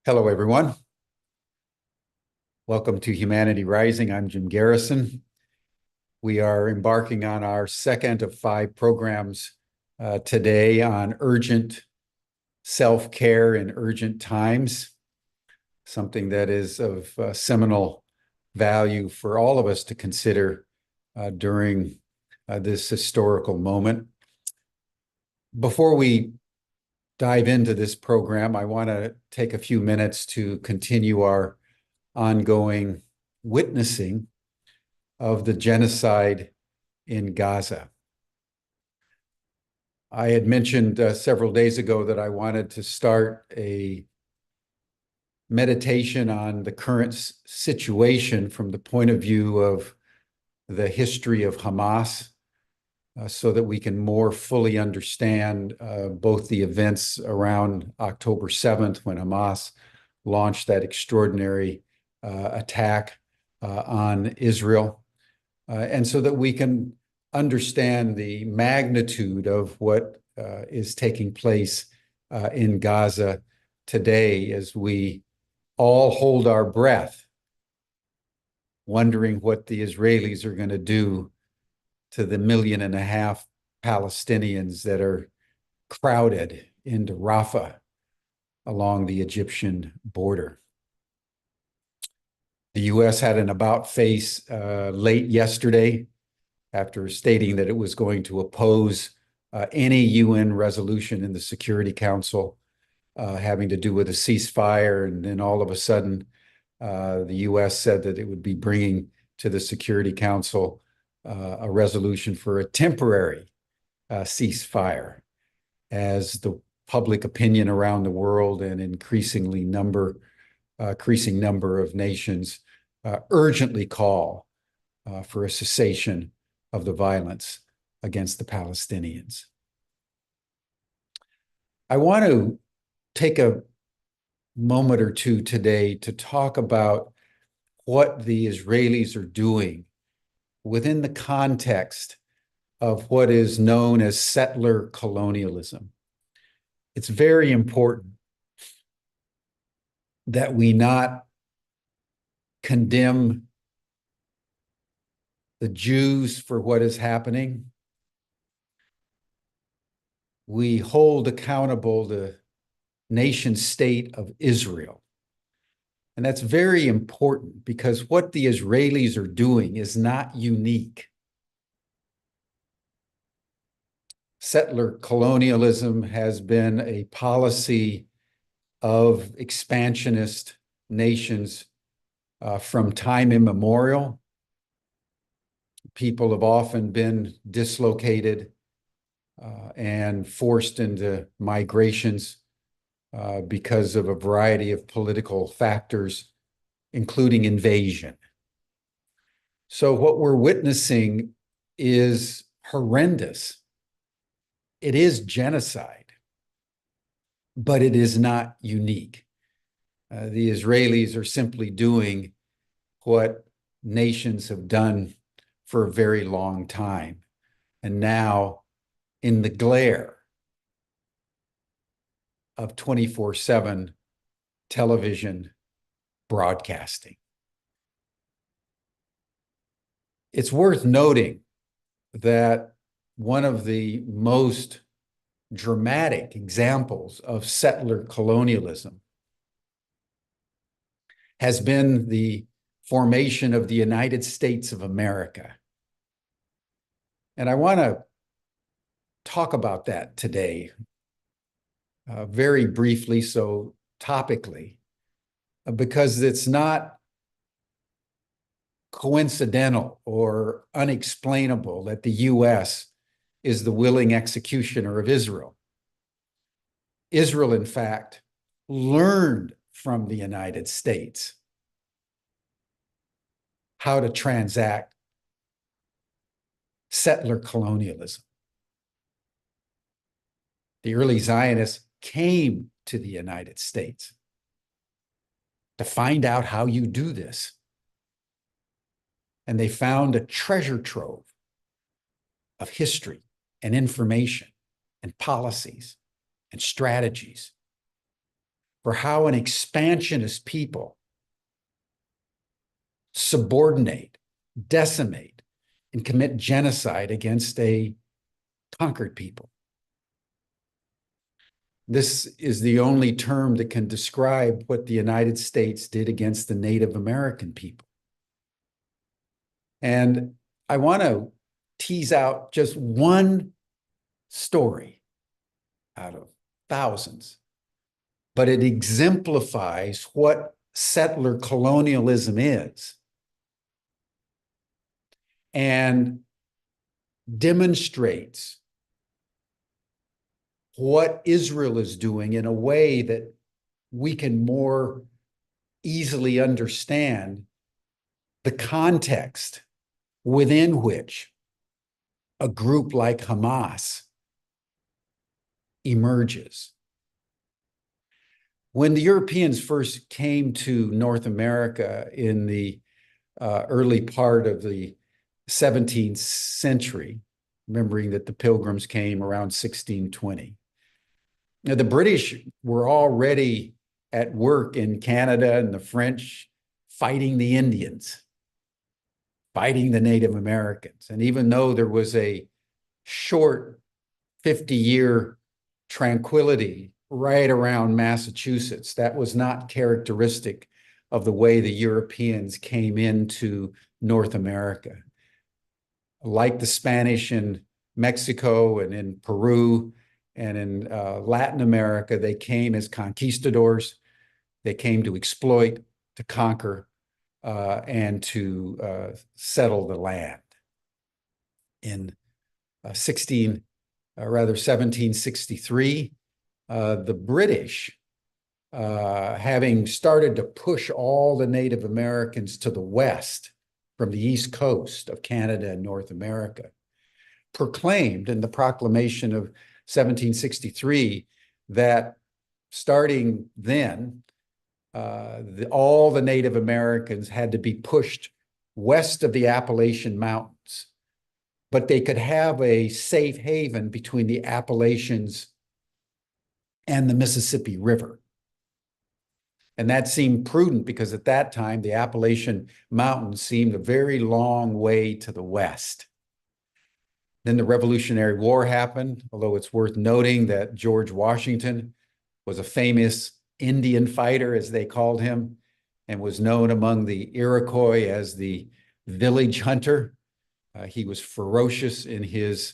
Hello, everyone. Welcome to Humanity Rising. I'm Jim Garrison. We are embarking on our second of 5 programs today on urgent self-care in urgent times, something that is of seminal value for all of us to consider during this historical moment. Before we dive into this program, I want to take a few minutes to continue our ongoing witnessing of the genocide in Gaza. I had mentioned several days ago that I wanted to start a meditation on the current situation from the point of view of the history of Hamas, so that we can more fully understand both the events around October 7th when Hamas launched that extraordinary attack on Israel, and so that we can understand the magnitude of what is taking place in Gaza today as we all hold our breath, wondering what the Israelis are going to do to the 1.5 million Palestinians that are crowded into Rafah along the Egyptian border. The U.S. had an about-face late yesterday after stating that it was going to oppose any UN resolution in the Security Council having to do with a ceasefire. And then all of a sudden, the U.S. said that it would be bringing to the Security Council a resolution for a temporary ceasefire, as the public opinion around the world and increasing number of nations urgently call for a cessation of the violence against the Palestinians. I want to take a moment or two today to talk about what the Israelis are doing within the context of what is known as settler colonialism. It's very important that we not condemn the Jews for what is happening. We hold accountable the nation state of Israel. And that's very important because what the Israelis are doing is not unique. Settler colonialism has been a policy of expansionist nations from time immemorial. People have often been dislocated and forced into migrations because of a variety of political factors, including invasion. So what we're witnessing is horrendous. It is genocide, but it is not unique. The Israelis are simply doing what nations have done for a very long time. And now, in the glare of 24/7 television broadcasting. It's worth noting that one of the most dramatic examples of settler colonialism has been the formation of the United States of America. And I want to talk about that today very briefly, so topically, because it's not coincidental or unexplainable that the U.S. is the willing executioner of Israel. Israel, in fact, learned from the United States how to transact settler colonialism. The early Zionists came to the United States to find out how you do this. And they found a treasure trove of history and information and policies and strategies for how an expansionist people subordinate, decimate, and commit genocide against a conquered people. This is the only term that can describe what the United States did against the Native American people. And I want to tease out just one story out of thousands, but it exemplifies what settler colonialism is and demonstrates what Israel is doing in a way that we can more easily understand the context within which a group like Hamas emerges. When the Europeans first came to North America in the early part of the 17th century, remembering that the Pilgrims came around 1620, now, the British were already at work in Canada, and the French fighting the Indians, fighting the Native Americans. And even though there was a short 50-year tranquility right around Massachusetts, that was not characteristic of the way the Europeans came into North America. Like the Spanish in Mexico and in Peru and in Latin America, they came as conquistadors. They came to exploit, to conquer, and to settle the land. In 1763, the British, having started to push all the Native Americans to the west from the east coast of Canada and North America, proclaimed in the proclamation of 1763 that starting then, all the Native Americans had to be pushed west of the Appalachian Mountains, but they could have a safe haven between the Appalachians and the Mississippi River. And that seemed prudent because at that time, the Appalachian Mountains seemed a very long way to the west. Then the Revolutionary War happened, although it's worth noting that George Washington was a famous Indian fighter, as they called him, and was known among the Iroquois as the village hunter. He was ferocious in his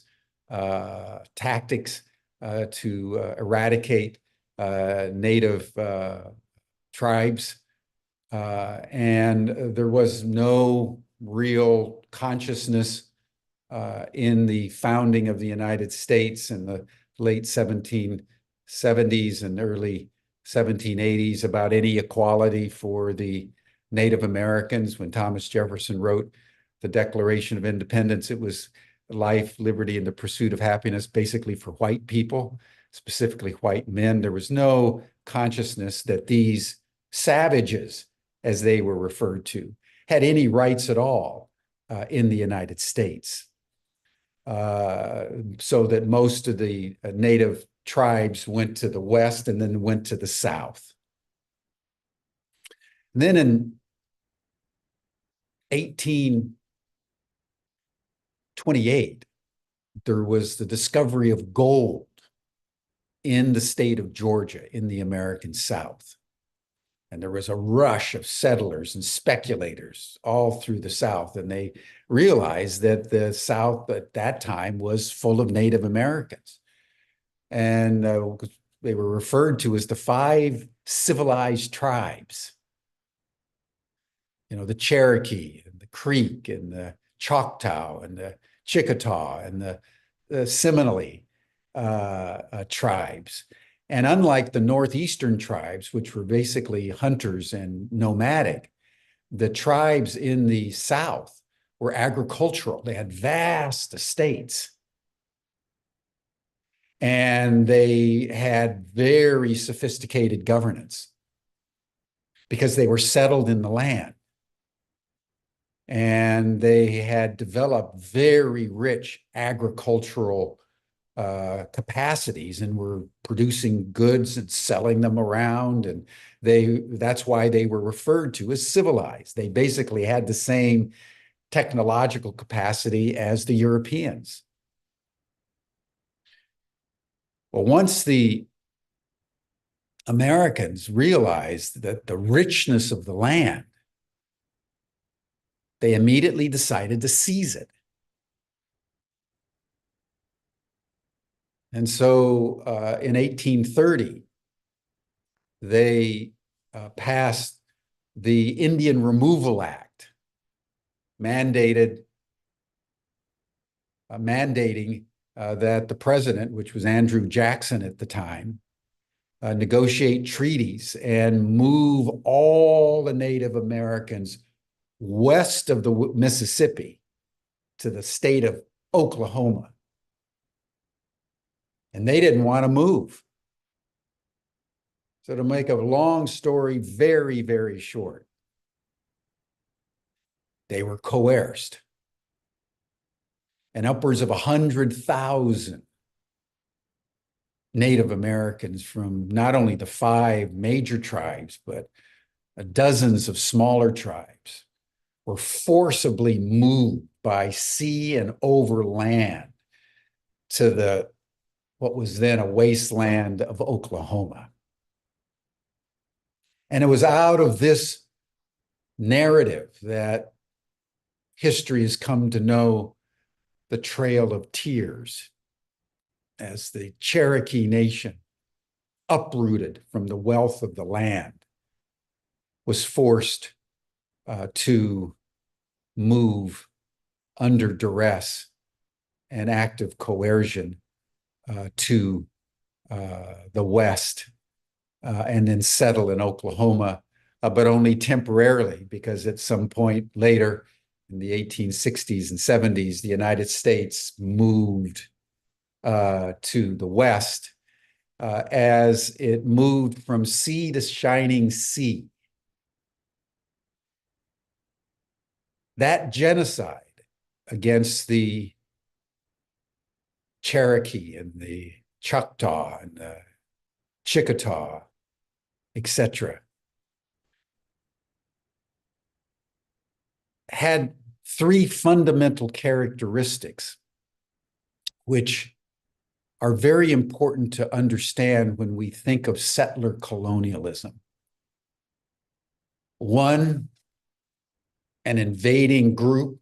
tactics to eradicate native tribes. And there was no real consciousness in the founding of the United States in the late 1770s and early 1780s about any equality for the Native Americans. When Thomas Jefferson wrote the Declaration of Independence, it was life, liberty, and the pursuit of happiness, basically for white people, specifically white men. There was no consciousness that these savages, as they were referred to, had any rights at all in the United States. So that most of the native tribes went to the west and then went to the south. And then in 1828, there was the discovery of gold in the state of Georgia in the American South. And there was a rush of settlers and speculators all through the South. And they realized that the South at that time was full of Native Americans. And they were referred to as the 5 civilized tribes. You know, the Cherokee and the Creek and the Choctaw and the Chickasaw and the Seminole tribes. And unlike the northeastern tribes, which were basically hunters and nomadic, the tribes in the South were agricultural. They had vast estates. And they had very sophisticated governance because they were settled in the land. And they had developed very rich agricultural capacities and were producing goods and selling them around. And that's why they were referred to as civilized. They basically had the same technological capacity as the Europeans. Well, once the Americans realized that the richness of the land, they immediately decided to seize it. And so in 1830, they passed the Indian Removal Act, mandating that the president, which was Andrew Jackson at the time, negotiate treaties and move all the Native Americans west of the Mississippi to the state of Oklahoma. And they didn't want to move. So to make a long story very, very short, they were coerced. And upwards of 100,000 Native Americans from not only the 5 major tribes, but dozens of smaller tribes were forcibly moved by sea and over land to what was then a wasteland of Oklahoma. And it was out of this narrative that history has come to know the Trail of Tears, as the Cherokee Nation, uprooted from the wealth of the land, was forced to move under duress and active coercion to the West and then settle in Oklahoma, but only temporarily, because at some point later in the 1860s and 70s, the United States moved to the West as it moved from sea to shining sea. That genocide against the Cherokee and the Choctaw and the Chickasaw, etc., had 3 fundamental characteristics which are very important to understand when we think of settler colonialism. One, an invading group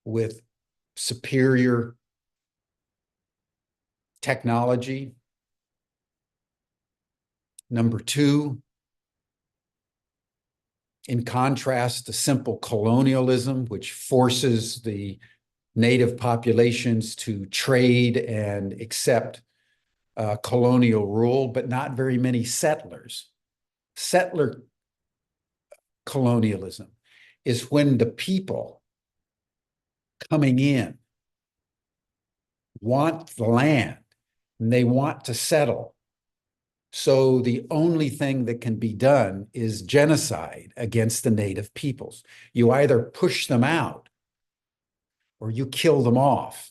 with superior technology. Number 2, in contrast to simple colonialism, which forces the native populations to trade and accept colonial rule, but not very many settlers. Settler colonialism is when the people coming in want the land and they want to settle. So the only thing that can be done is genocide against the native peoples. You either push them out or you kill them off.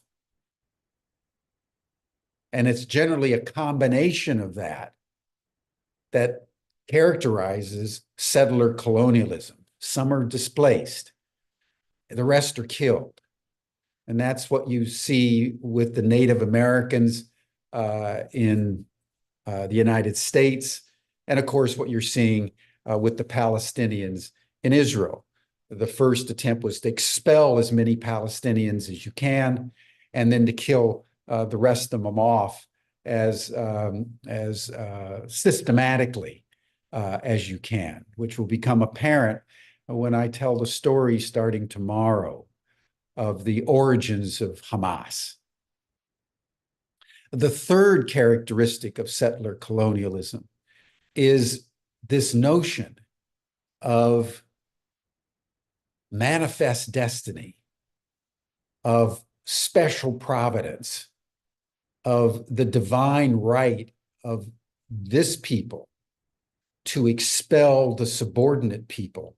And it's generally a combination of that characterizes settler colonialism. Some are displaced, the rest are killed. And that's what you see with the Native Americans in the United States. And of course, what you're seeing with the Palestinians in Israel. The first attempt was to expel as many Palestinians as you can, and then to kill the rest of them off as systematically as you can, which will become apparent when I tell the story starting tomorrow of the origins of Hamas. The third characteristic of settler colonialism is this notion of manifest destiny, of special providence, of the divine right of this people to expel the subordinate people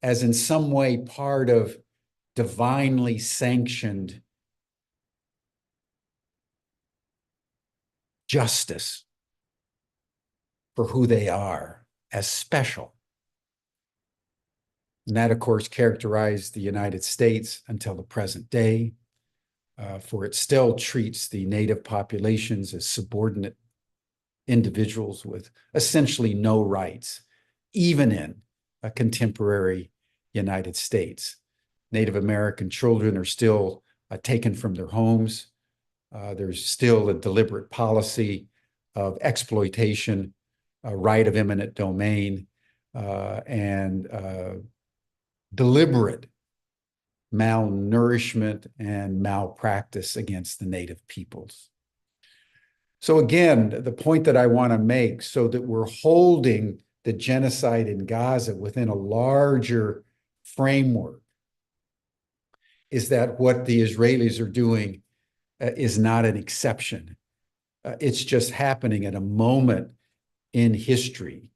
as in some way part of divinely sanctioned justice for who they are as special. And that, of course, characterized the United States until the present day, for it still treats the native populations as subordinate individuals with essentially no rights, even in a contemporary United States. Native American children are still taken from their homes. There's still a deliberate policy of exploitation, right of eminent domain, and deliberate malnourishment and malpractice against the native peoples. So again, the point that I want to make, so that we're holding the genocide in Gaza within a larger framework, is that what the Israelis are doing is not an exception. It's just happening at a moment in history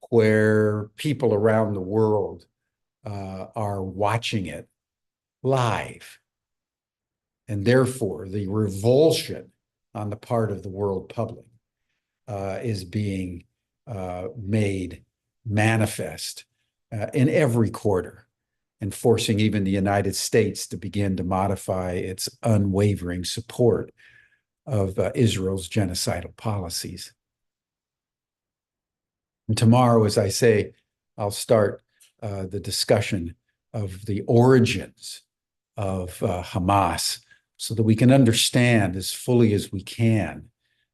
where people around the world are watching it live. And therefore, the revulsion on the part of the world public is being made manifest in every quarter, and forcing even the United States to begin to modify its unwavering support of Israel's genocidal policies. And tomorrow, as I say, I'll start the discussion of the origins of Hamas, so that we can understand as fully as we can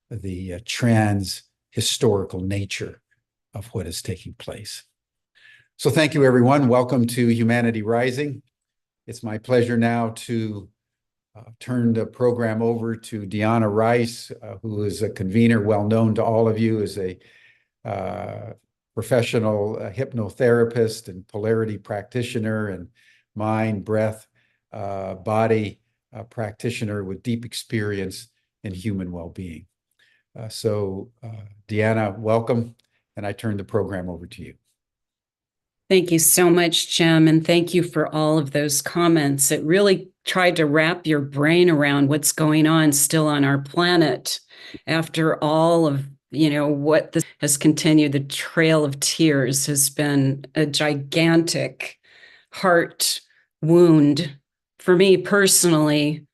the trans-historical nature of what is taking place. So thank you, everyone. Welcome to Humanity Rising. It's my pleasure now to turn the program over to Dehanna Rice, who is a convener well known to all of you as a professional hypnotherapist and polarity practitioner and mind, breath, body practitioner with deep experience in human well-being. So Dehanna, welcome, and I turn the program over to you. Thank you so much, Jim, and thank you for all of those comments. It really tried to wrap your brain around what's going on still on our planet after all of, what this has continued. The trail of tears has been a gigantic heart wound for me personally,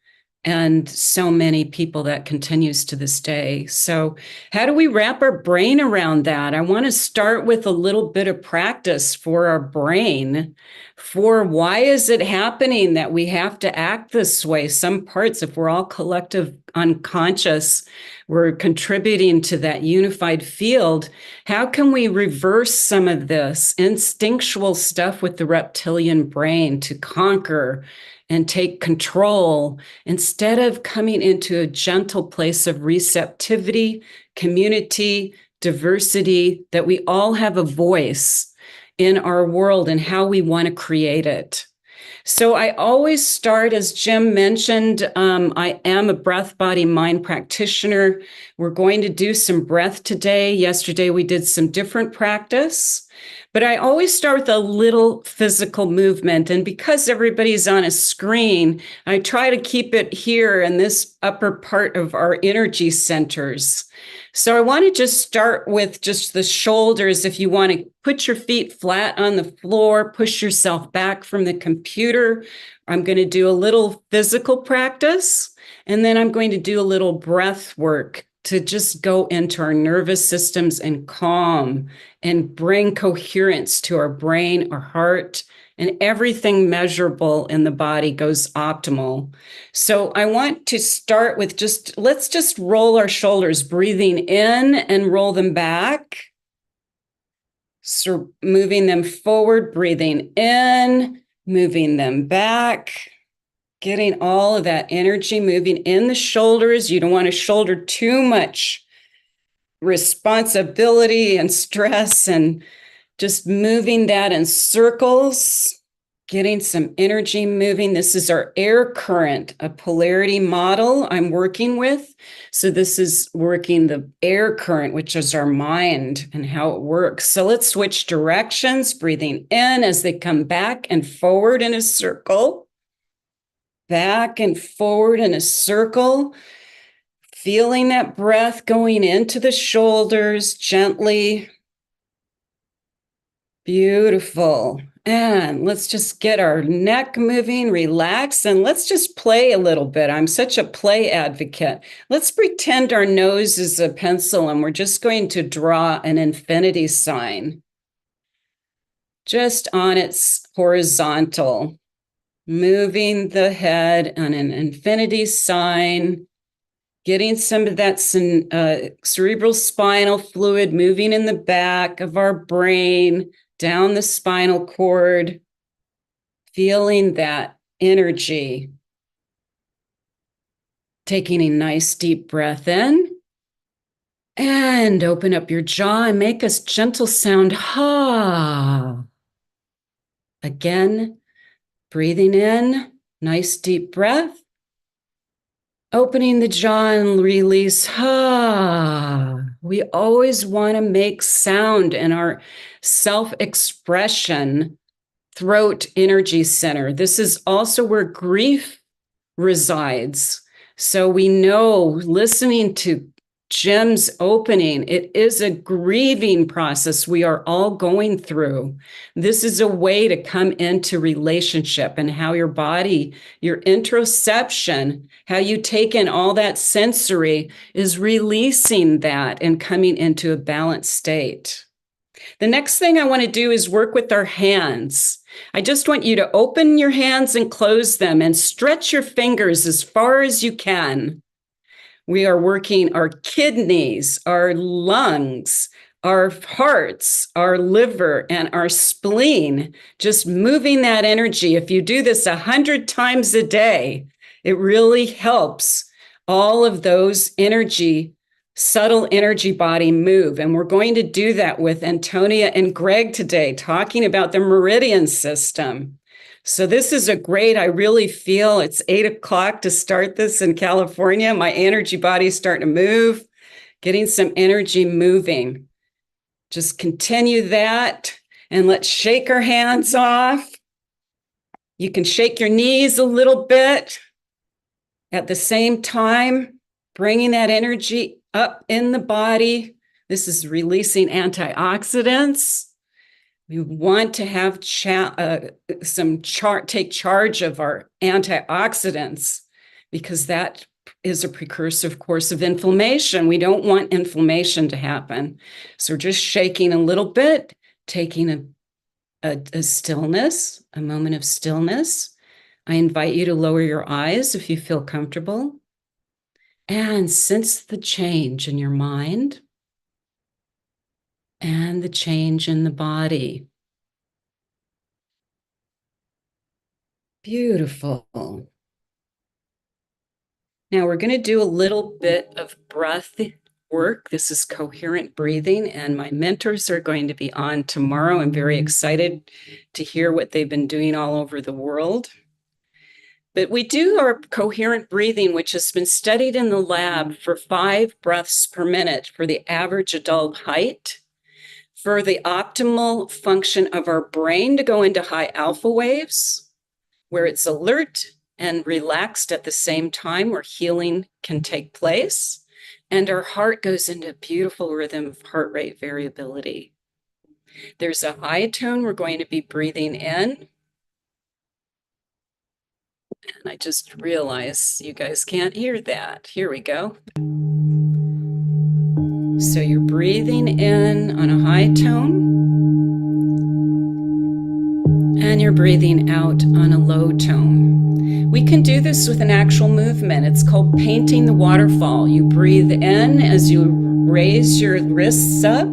and so many people that continues to this day. So how do we wrap our brain around that? I want to start with a little bit of practice for our brain, for why is it happening that we have to act this way? Some parts, if we're all collective unconscious, we're contributing to that unified field. How can we reverse some of this instinctual stuff with the reptilian brain to conquer and take control, instead of coming into a gentle place of receptivity, community, diversity, that we all have a voice in our world and how we want to create it? So I always start, as Jim mentioned, I am a breath, body, mind practitioner. We're going to do some breath today. Yesterday, we did some different practice. But I always start with a little physical movement. And because everybody's on a screen, I try to keep it here in this upper part of our energy centers. So I want to just start with just the shoulders. If you want to put your feet flat on the floor, push yourself back from the computer. I'm going to do a little physical practice, and then I'm going to do a little breath work to just go into our nervous systems and calm and bring coherence to our brain, our heart, and everything measurable in the body goes optimal. So I want to start with let's just roll our shoulders, breathing in and roll them back. So moving them forward, breathing in, moving them back. Getting all of that energy moving in the shoulders. You don't want to shoulder too much responsibility and stress, and just moving that in circles, getting some energy moving. This is our air current, a polarity model I'm working with. So this is working the air current, which is our mind and how it works. So let's switch directions, breathing in as they come back and forward in a circle. Back and forward in a circle, Feeling that breath going into the shoulders gently. Beautiful. And let's just get our neck moving, relax, and let's just play a little bit. I'm such a play advocate. Let's pretend our nose is a pencil and we're just going to draw an infinity sign just on its horizontal, moving the head on an infinity sign, getting some of that cerebral spinal fluid moving in the back of our brain, down the spinal cord, feeling that energy. Taking a nice deep breath in and open up your jaw and make a gentle sound, ha. Again, breathing in, nice deep breath. Opening the jaw and release, ha. We always want to make sound in our self-expression throat energy center. This is also where grief resides. So we know, listening to Jim's opening, it is a grieving process we are all going through. This is a way to come into relationship, and how your body, your interoception, how you take in all that sensory is releasing that and coming into a balanced state. The next thing I want to do is work with our hands. I just want you to open your hands and close them and stretch your fingers as far as you can. We are working our kidneys, our lungs, our hearts, our liver, and our spleen, just moving that energy. If you do this 100 times a day, it really helps all of those subtle energy body move. And we're going to do that with Antonia and Greg today, talking about the meridian system. So this is I really feel it's 8 o'clock to start this in California. My energy body is starting to move, getting some energy moving. Just continue that, and let's shake our hands off. You can shake your knees a little bit at the same time, bringing that energy up in the body. This is releasing antioxidants. We want to have take charge of our antioxidants, because that is a precursor, of course, of inflammation. We don't want inflammation to happen. So we're just shaking a little bit, taking a stillness, a moment of stillness. I invite you to lower your eyes if you feel comfortable, and sense the change in your mind and the change in the body. Beautiful. Now we're going to do a little bit of breath work. This is coherent breathing, and my mentors are going to be on tomorrow. I'm very excited to hear what they've been doing all over the world. But we do our coherent breathing, which has been studied in the lab for 5 breaths per minute for the average adult height, for the optimal function of our brain to go into high alpha waves, where it's alert and relaxed at the same time, where healing can take place, and our heart goes into a beautiful rhythm of heart rate variability. There's a high tone we're going to be breathing in. And I just realized you guys can't hear that. Here we go. So you're breathing in on a high tone, and you're breathing out on a low tone. We can do this with an actual movement. It's called painting the waterfall. You breathe in as you raise your wrists up,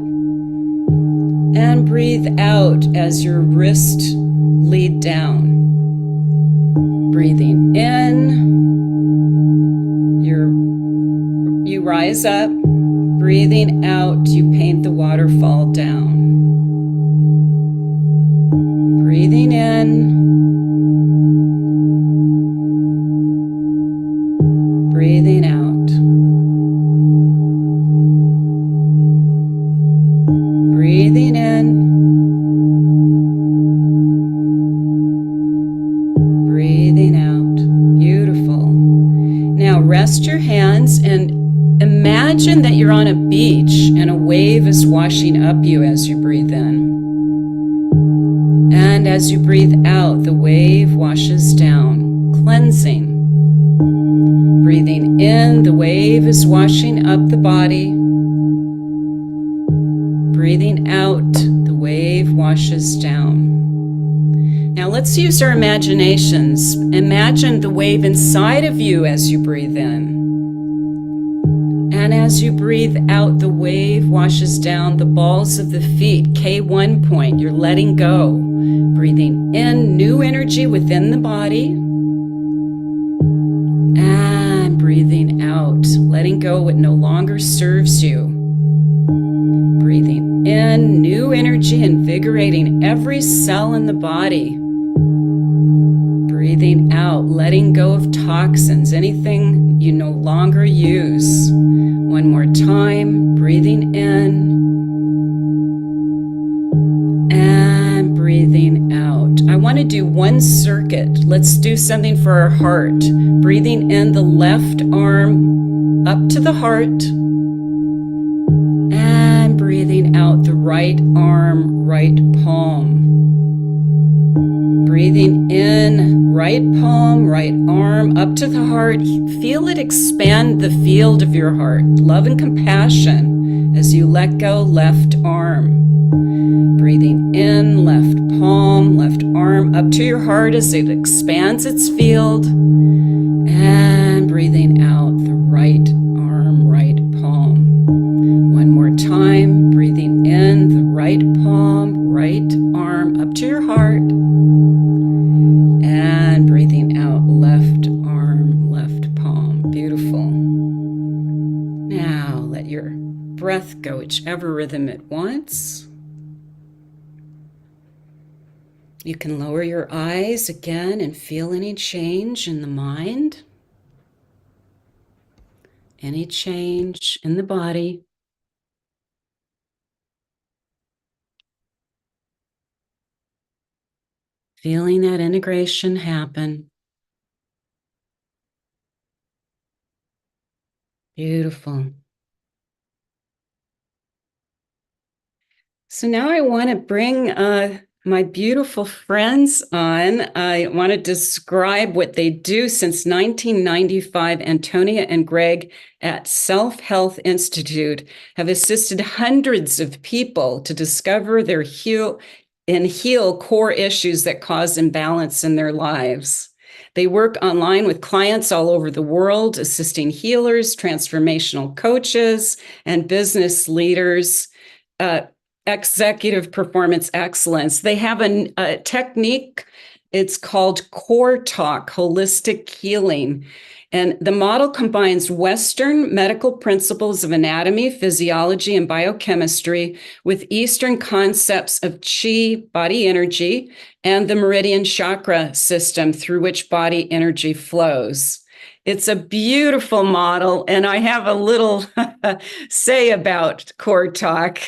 and breathe out as your wrist lead down. Breathing in, you rise up. Breathing out, you paint the waterfall down. Breathing in, breathing out. Breathing in, breathing out. Beautiful. Now rest your hands and imagine that you're on a beach and a wave is washing up you as you breathe in. And as you breathe out, the wave washes down, cleansing. Breathing in, the wave is washing up the body. Breathing out, the wave washes down. Now let's use our imaginations. Imagine the wave inside of you as you breathe in. And as you breathe out, the wave washes down the balls of the feet, K1 point. You're letting go. Breathing in new energy within the body. And breathing out, letting go what no longer serves you. Breathing in new energy, invigorating every cell in the body. Breathing out, letting go of toxins, anything you no longer use. One more time, breathing in and breathing out. I want to do one circuit. Let's do something for our heart. Breathing in the left arm up to the heart and breathing out the right arm, right palm. Breathing in, right palm, right arm, up to the heart. Feel it expand the field of your heart. Love and compassion as you let go left arm. Breathing in, left palm, left arm, up to your heart as it expands its field. And breathing out the right arm, right palm. One more time, breathing in, the right palm, right arm, up to your heart. And breathing out, left arm, left palm. Beautiful. Now let your breath go whichever rhythm it wants. You can lower your eyes again and feel any change in the mind, any change in the body. Feeling that integration happen. Beautiful. So now I want to bring my beautiful friends on. I want to describe what they do. Since 1995, Antonia and Greg at Self Health Institute have assisted hundreds of people to discover their heal core issues that cause imbalance in their lives. They work online with clients all over the world, assisting healers, transformational coaches, and business leaders, executive performance excellence. They have a technique. It's called CoreTalk Holistic Healing. And the model combines Western medical principles of anatomy, physiology, and biochemistry with Eastern concepts of chi, body energy, and the meridian chakra system through which body energy flows. It's a beautiful model, and I have a little say about CoreTalk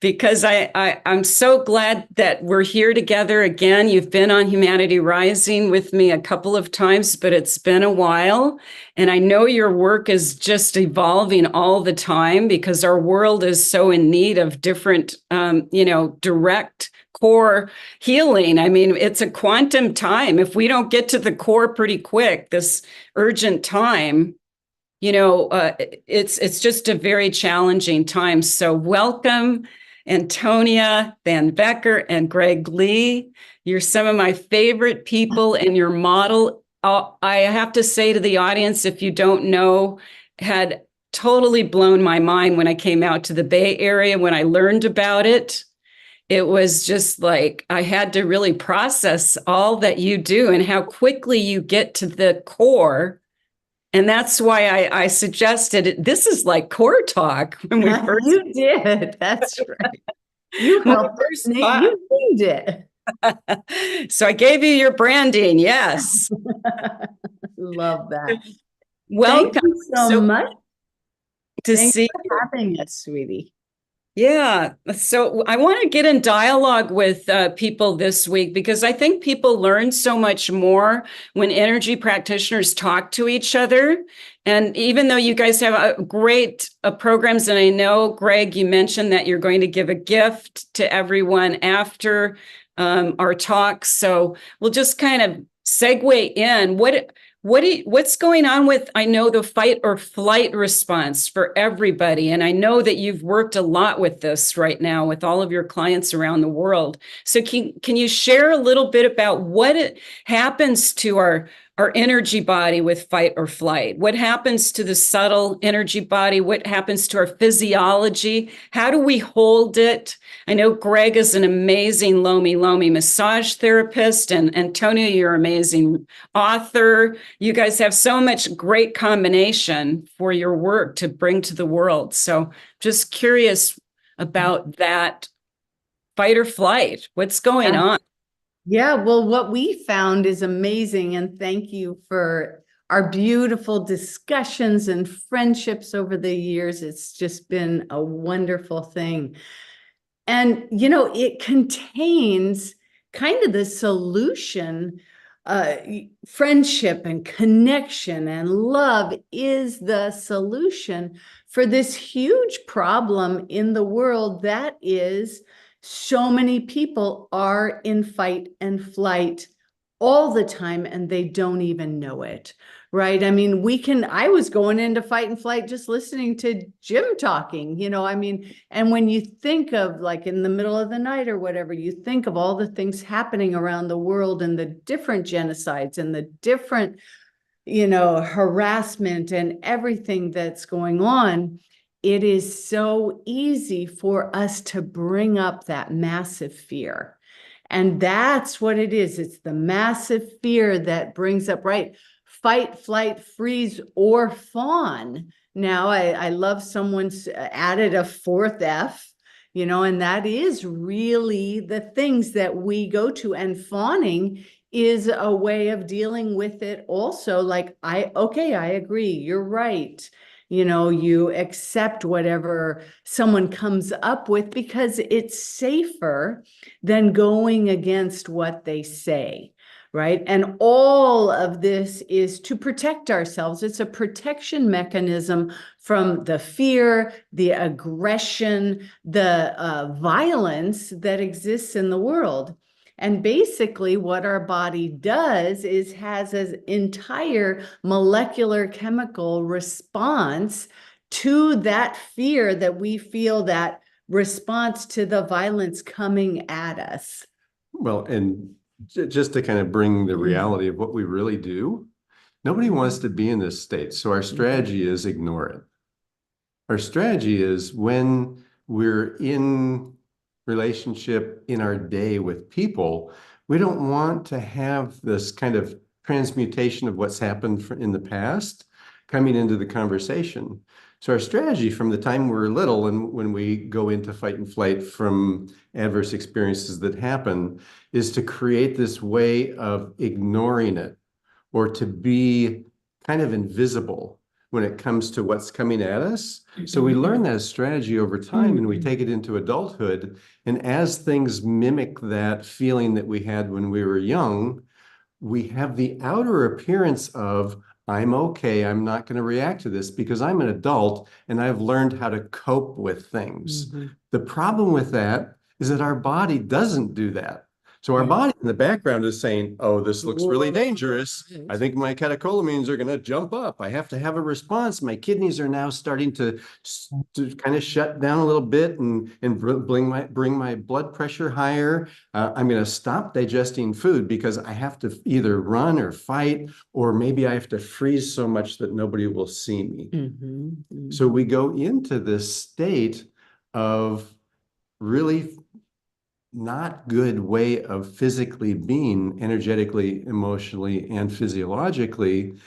because I'm so glad that we're here together again. You've been on Humanity Rising with me a couple of times, but it's been a while, and I know your work is just evolving all the time because our world is so in need of different, direct core healing. I mean, it's a quantum time. If we don't get to the core pretty quick, this urgent time, it's just a very challenging time. So welcome, Antonia Van Becker and Greg Lee. You're some of my favorite people, and your model, I have to say to the audience, if you don't know, had totally blown my mind when I came out to the Bay Area, when I learned about it. It was just like I had to really process all that you do and how quickly you get to the core. And that's why I suggested this is like core talk when we first. You did. That's right. You helped us. You named it. So I gave you your branding. Yes. Love that. Welcome. Thank you so much. To Thanks see for having us, sweetie. Yeah. So I want to get in dialogue with people this week because I think people learn so much more when energy practitioners talk to each other. And even though you guys have great programs, and I know, Greg, you mentioned that you're going to give a gift to everyone after our talk. So we'll just kind of segue in. What's going on with, I know, the fight or flight response for everybody. And I know that you've worked a lot with this right now with all of your clients around the world. So can you share a little bit about what happens to our energy body with fight or flight? What happens to the subtle energy body? What happens to our physiology? How do we hold it? I know Greg is an amazing Lomi massage therapist, and Antonio, you're an amazing author. You guys have so much great combination for your work to bring to the world. So just curious about that fight or flight. What's going on? Yeah, well, what we found is amazing. And thank you for our beautiful discussions and friendships over the years. It's just been a wonderful thing. And, it contains kind of the solution. Friendship and connection and love is the solution for this huge problem in the world that is so many people are in fight and flight all the time and they don't even know it. Right. I mean, I was going into fight and flight just listening to Jim talking, and when you think of like in the middle of the night or whatever, you think of all the things happening around the world and the different genocides and the different, harassment and everything that's going on. It is so easy for us to bring up that massive fear. And that's what it is. It's the massive fear that brings up, right? Fight, flight, freeze, or fawn. Now, I love someone's added a fourth F, and that is really the things that we go to. And fawning is a way of dealing with it also. Like, I agree, you're right. You accept whatever someone comes up with because it's safer than going against what they say. Right. And all of this is to protect ourselves. It's a protection mechanism from the fear, the aggression, the violence that exists in the world. And basically what our body does is has an entire molecular chemical response to that fear that we feel, that response to the violence coming at us. Well, and just to kind of bring the reality of what we really do, nobody wants to be in this state. So our strategy is ignore it. Our strategy is when we're in relationship in our day with people, we don't want to have this kind of transmutation of what's happened in the past coming into the conversation. So our strategy from the time we're little and when we go into fight and flight from adverse experiences that happen is to create this way of ignoring it or to be kind of invisible when it comes to what's coming at us. So we learn that strategy over time and we take it into adulthood. And as things mimic that feeling that we had when we were young, we have the outer appearance of, I'm okay, I'm not going to react to this because I'm an adult and I've learned how to cope with things. The problem with that is that our body doesn't do that. So our body in the background is saying, oh, this looks really dangerous. I think my catecholamines are going to jump up. I have to have a response. My kidneys are now starting to kind of shut down a little bit and bring my blood pressure higher. I'm going to stop digesting food because I have to either run or fight, or maybe I have to freeze so much that nobody will see me. So we go into this state of really not good way of physically being, energetically, emotionally, and physiologically.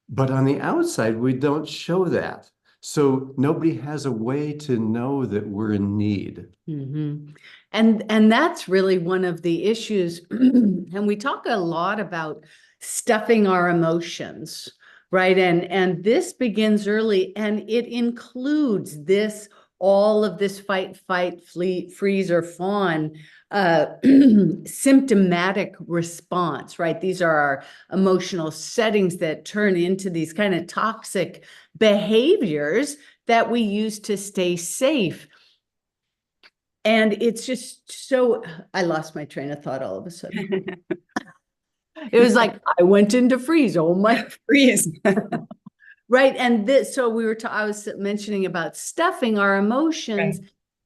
But on the outside, we don't show that. So nobody has a way to know that we're in need. And that's really one of the issues. And we talk a lot about stuffing our emotions, right? And this begins early, and it includes this all of this fight, flee, freeze, or fawn symptomatic response, right? These are our emotional settings that turn into these kind of toxic behaviors that we use to stay safe. And it's just so, I lost my train of thought all of a sudden. It was like, I went into freeze. Oh my. Freeze. Right. And this, so I was mentioning about stuffing our emotions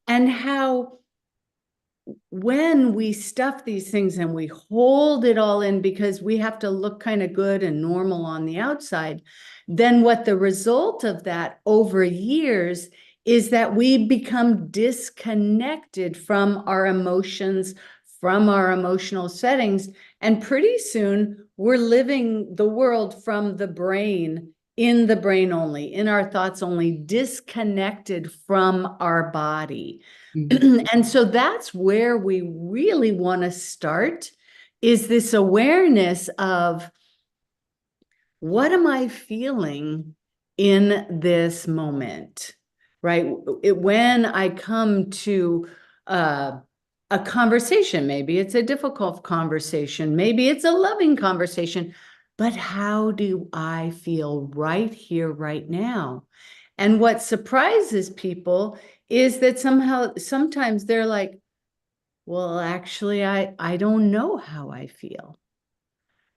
and how when we stuff these things and we hold it all in because we have to look kind of good and normal on the outside, then what the result of that over years is that we become disconnected from our emotions, from our emotional settings. And pretty soon we're living the world from the brain, in the brain only, in our thoughts only, disconnected from our body. And so that's where we really want to start, is this awareness of what am I feeling in this moment, right? When I come to a conversation, maybe it's a difficult conversation, maybe it's a loving conversation, but how do I feel right here, right now? And what surprises people is that sometimes they're like, well, actually, I don't know how I feel.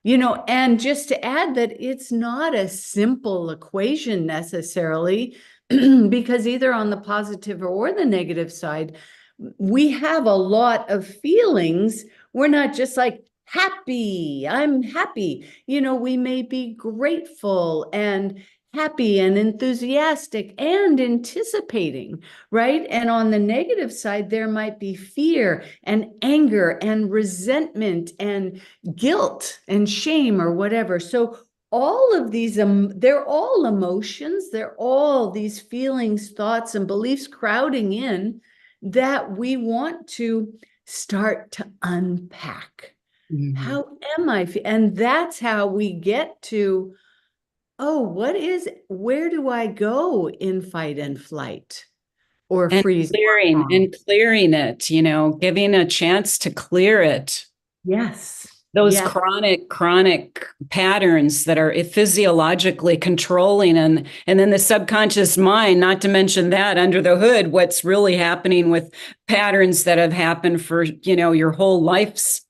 And just to add that it's not a simple equation necessarily, because either on the positive or the negative side, we have a lot of feelings. We're not just like happy, I'm happy. We may be grateful and happy and enthusiastic and anticipating, right? And on the negative side, there might be fear and anger and resentment and guilt and shame or whatever. So all of these, they're all emotions. They're all these feelings, thoughts, and beliefs crowding in that we want to start to unpack. How am I? And that's how we get to, where do I go in fight and flight or And freeze? clearing it, giving a chance to clear it. Yes. Those yes. chronic patterns that are physiologically controlling, and then the subconscious mind, not to mention that under the hood, what's really happening with patterns that have happened for, your whole lifespan.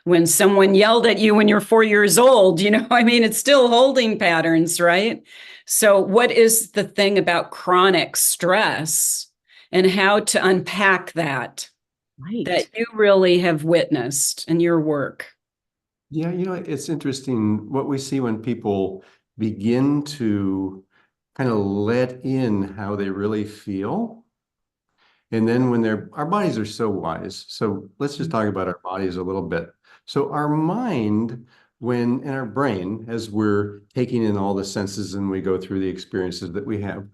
When someone yelled at you when you're 4 years old, it's still holding patterns, right? So what is the thing about chronic stress and how to unpack that? Right. That you really have witnessed in your work? Yeah, it's interesting what we see when people begin to kind of let in how they really feel. And then when our bodies are so wise. So let's just talk about our bodies a little bit. So our mind, in our brain, as we're taking in all the senses and we go through the experiences that we have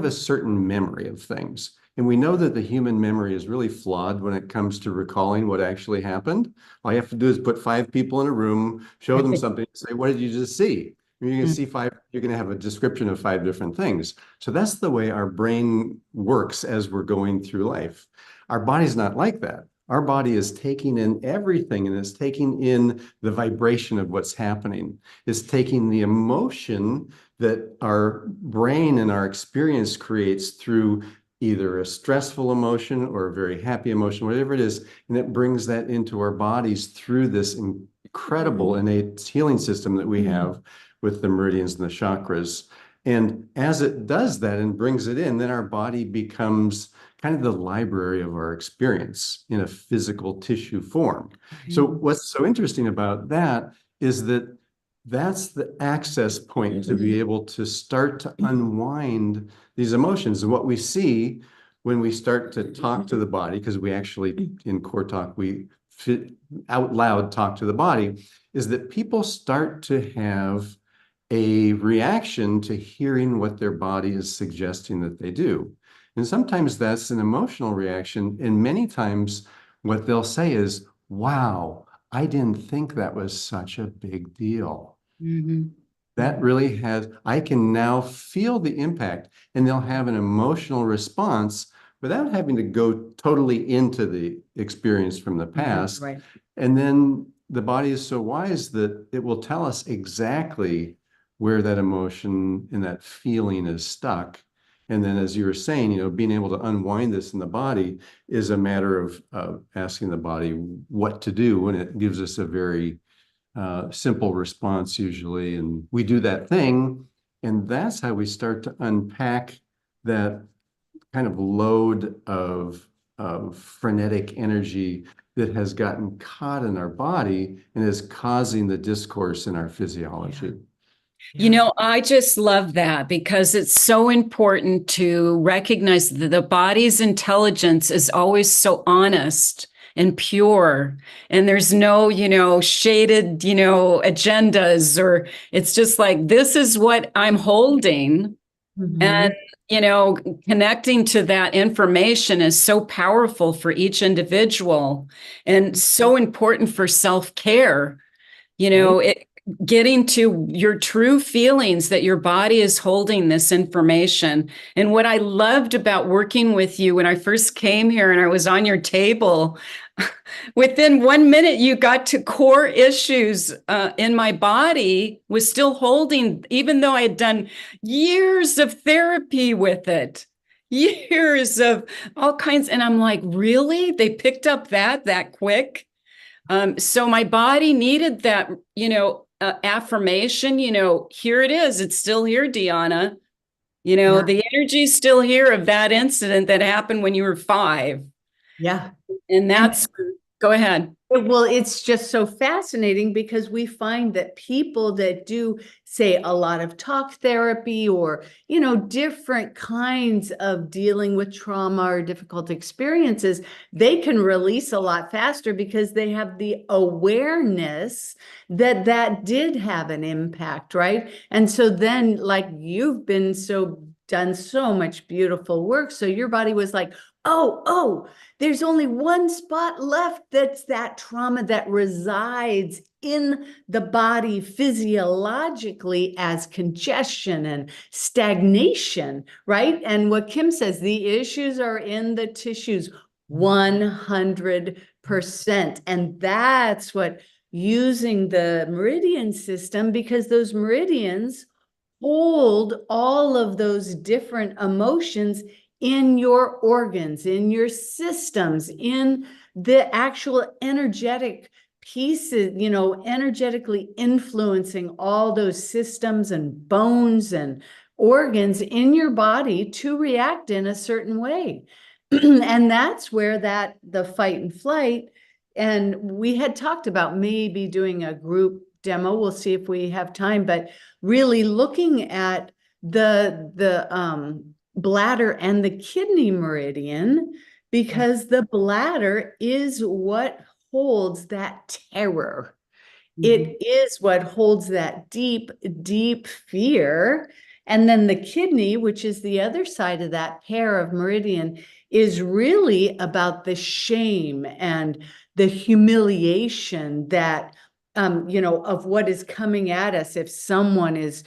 a certain memory of things. And we know that the human memory is really flawed when it comes to recalling what actually happened. All you have to do is put 5 people in a room, show them something, and say, what did you just see? You're going to see 5, you're going to have a description of 5 different things. So that's the way our brain works as we're going through life. Our body's not like that. Our body is taking in everything and it's taking in the vibration of what's happening. It's taking the emotion that our brain and our experience creates through either a stressful emotion or a very happy emotion, whatever it is, and it brings that into our bodies through this incredible innate healing system that we have with the meridians and the chakras. And as it does that and brings it in, then our body becomes kind of the library of our experience in a physical tissue form. So what's so interesting about that is that that's the access point to be able to start to unwind these emotions. And what we see when we start to talk to the body, because we actually, in CoreTalk, we out loud talk to the body, is that people start to have a reaction to hearing what their body is suggesting that they do. And sometimes that's an emotional reaction. And many times what they'll say is, wow, I didn't think that was such a big deal. that really has, I can now feel the impact, and they'll have an emotional response without having to go totally into the experience from the past. Right. And then the body is so wise that it will tell us exactly where that emotion and that feeling is stuck. And then, as you were saying, being able to unwind this in the body is a matter of asking the body what to do. And it gives us a very simple response usually. And we do that thing. And that's how we start to unpack that kind of load of frenetic energy that has gotten caught in our body and is causing the discourse in our physiology. I just love that because it's so important to recognize that the body's intelligence is always so honest and pure. And there's no, shaded, agendas, or it's just like, this is what I'm holding. Mhm. And, connecting to that information is so powerful for each individual and so important for self-care. Getting to your true feelings that your body is holding this information. And what I loved about working with you when I first came here and I was on your table, within 1 minute, you got to core issues in my body, was still holding, even though I had done years of therapy with it, years of all kinds. And I'm like, really? They picked up that quick? So my body needed that, affirmation, here it is. It's still here, Dehanna. The energy's still here of that incident that happened when you were 5. Yeah. And go ahead. Well, it's just so fascinating because we find that people that do, say, a lot of talk therapy or, different kinds of dealing with trauma or difficult experiences, they can release a lot faster because they have the awareness that that did have an impact, right? And so then, like, you've been done so much beautiful work. So your body was like, oh, there's only one spot left that's that trauma that resides in the body physiologically as congestion and stagnation, right? And what Kim says, the issues are in the tissues 100%. And that's what using the meridian system, because those meridians hold all of those different emotions in your organs, in your systems, in the actual energetic pieces, energetically influencing all those systems and bones and organs in your body to react in a certain way. And that's where the fight and flight, and we had talked about maybe doing a group demo. We'll see if we have time, but really looking at the bladder and the kidney meridian, because the bladder is what holds that terror. It is what holds that deep, deep fear. And then the kidney, which is the other side of that pair of meridian, is really about the shame and the humiliation that of what is coming at us if someone is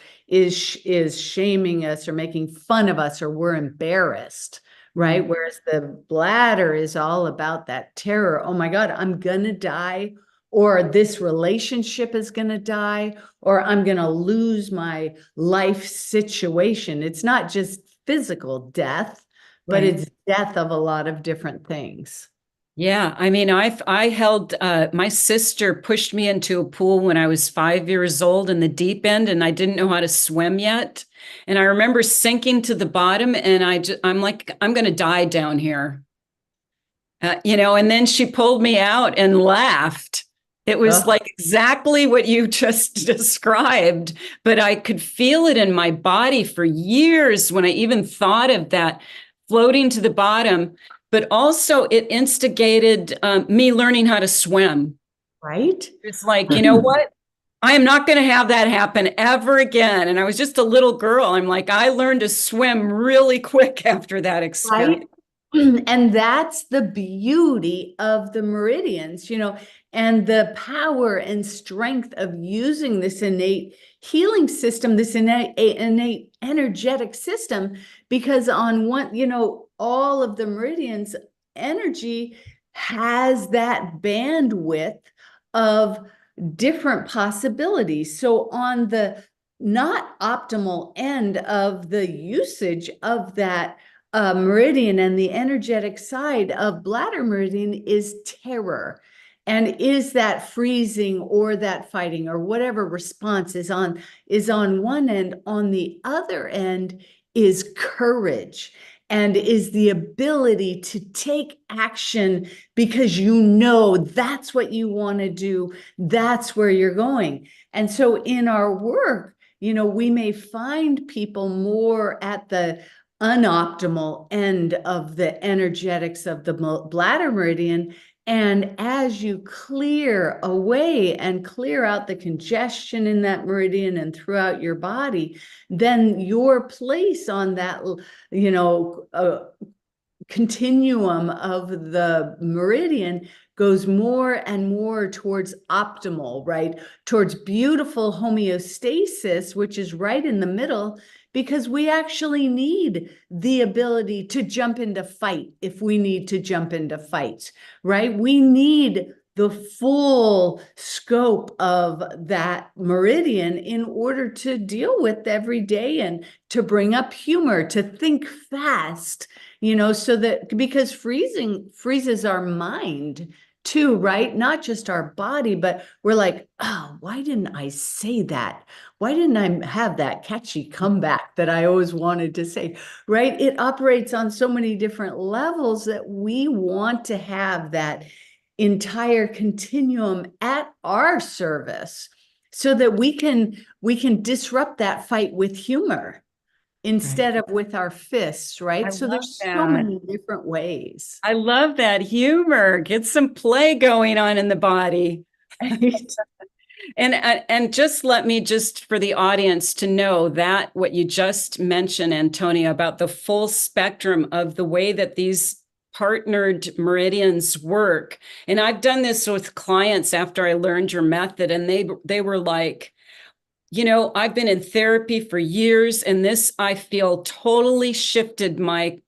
shaming us or making fun of us or we're embarrassed, right? Whereas the bladder is all about that terror. Oh my God, I'm gonna die, or this relationship is gonna die, or I'm gonna lose my life situation. It's not just physical death, but it's death of a lot of different things. Yeah, I mean, I held my sister pushed me into a pool when I was 5 years old in the deep end, and I didn't know how to swim yet. And I remember sinking to the bottom, and I'm like, I'm going to die down here, And then she pulled me out and laughed. It was like exactly what you just described, but I could feel it in my body for years when I even thought of that floating to the bottom. But also it instigated me learning how to swim. Right? It's like, you know what? I am not going to have that happen ever again. And I was just a little girl. I'm like, I learned to swim really quick after that experience. Right? And that's the beauty of the meridians, and the power and strength of using this innate healing system, this innate energetic system, because on one, all of the meridians, energy has that bandwidth of different possibilities. So on the not optimal end of the usage of that meridian and the energetic side of bladder meridian is terror. And is that freezing or that fighting or whatever response is on one end. On the other end is courage, and is the ability to take action because that's what you want to do. That's where you're going. And so in our work, we may find people more at the unoptimal end of the energetics of the bladder meridian. And as you clear away and clear out the congestion in that meridian and throughout your body, then your place on that, continuum of the meridian goes more and more towards optimal, right? Towards beautiful homeostasis, which is right in the middle, because we actually need the ability to jump into fight if we need to jump into fight, right? We need the full scope of that meridian in order to deal with every day and to bring up humor, to think fast, so that, because freezes our mind too, right? Not just our body, but we're like, oh, why didn't I say that? Why didn't I have that catchy comeback that I always wanted to say, right? It operates on so many different levels that we want to have that entire continuum at our service so that we can disrupt that fight with humor instead of with our fists, right? So there's so many different ways. I love that humor. Get some play going on in the body. And just let me, just for the audience to know that what you just mentioned, Antonia, about the full spectrum of the way that these partnered meridians work. And I've done this with clients after I learned your method, and they were like, I've been in therapy for years, and this, I feel, totally shifted my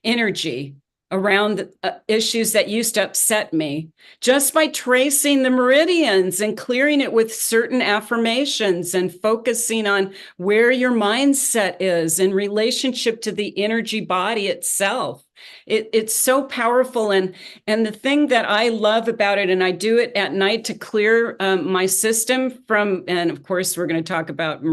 energy around issues that used to upset me just by tracing the meridians and clearing it with certain affirmations and focusing on where your mindset is in relationship to the energy body itself. It's so powerful. And the thing that I love about it, and I do it at night to clear my system from, and of course, we're going to talk about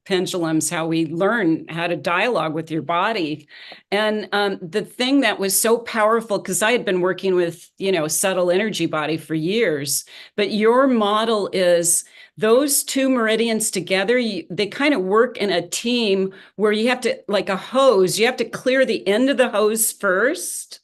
pendulums, how we learn how to dialogue with your body. And the thing that was so powerful, because I had been working with, subtle energy body for years, but your model is those two meridians together, they kind of work in a team where you have to, like a hose, you have to clear the end of the hose first,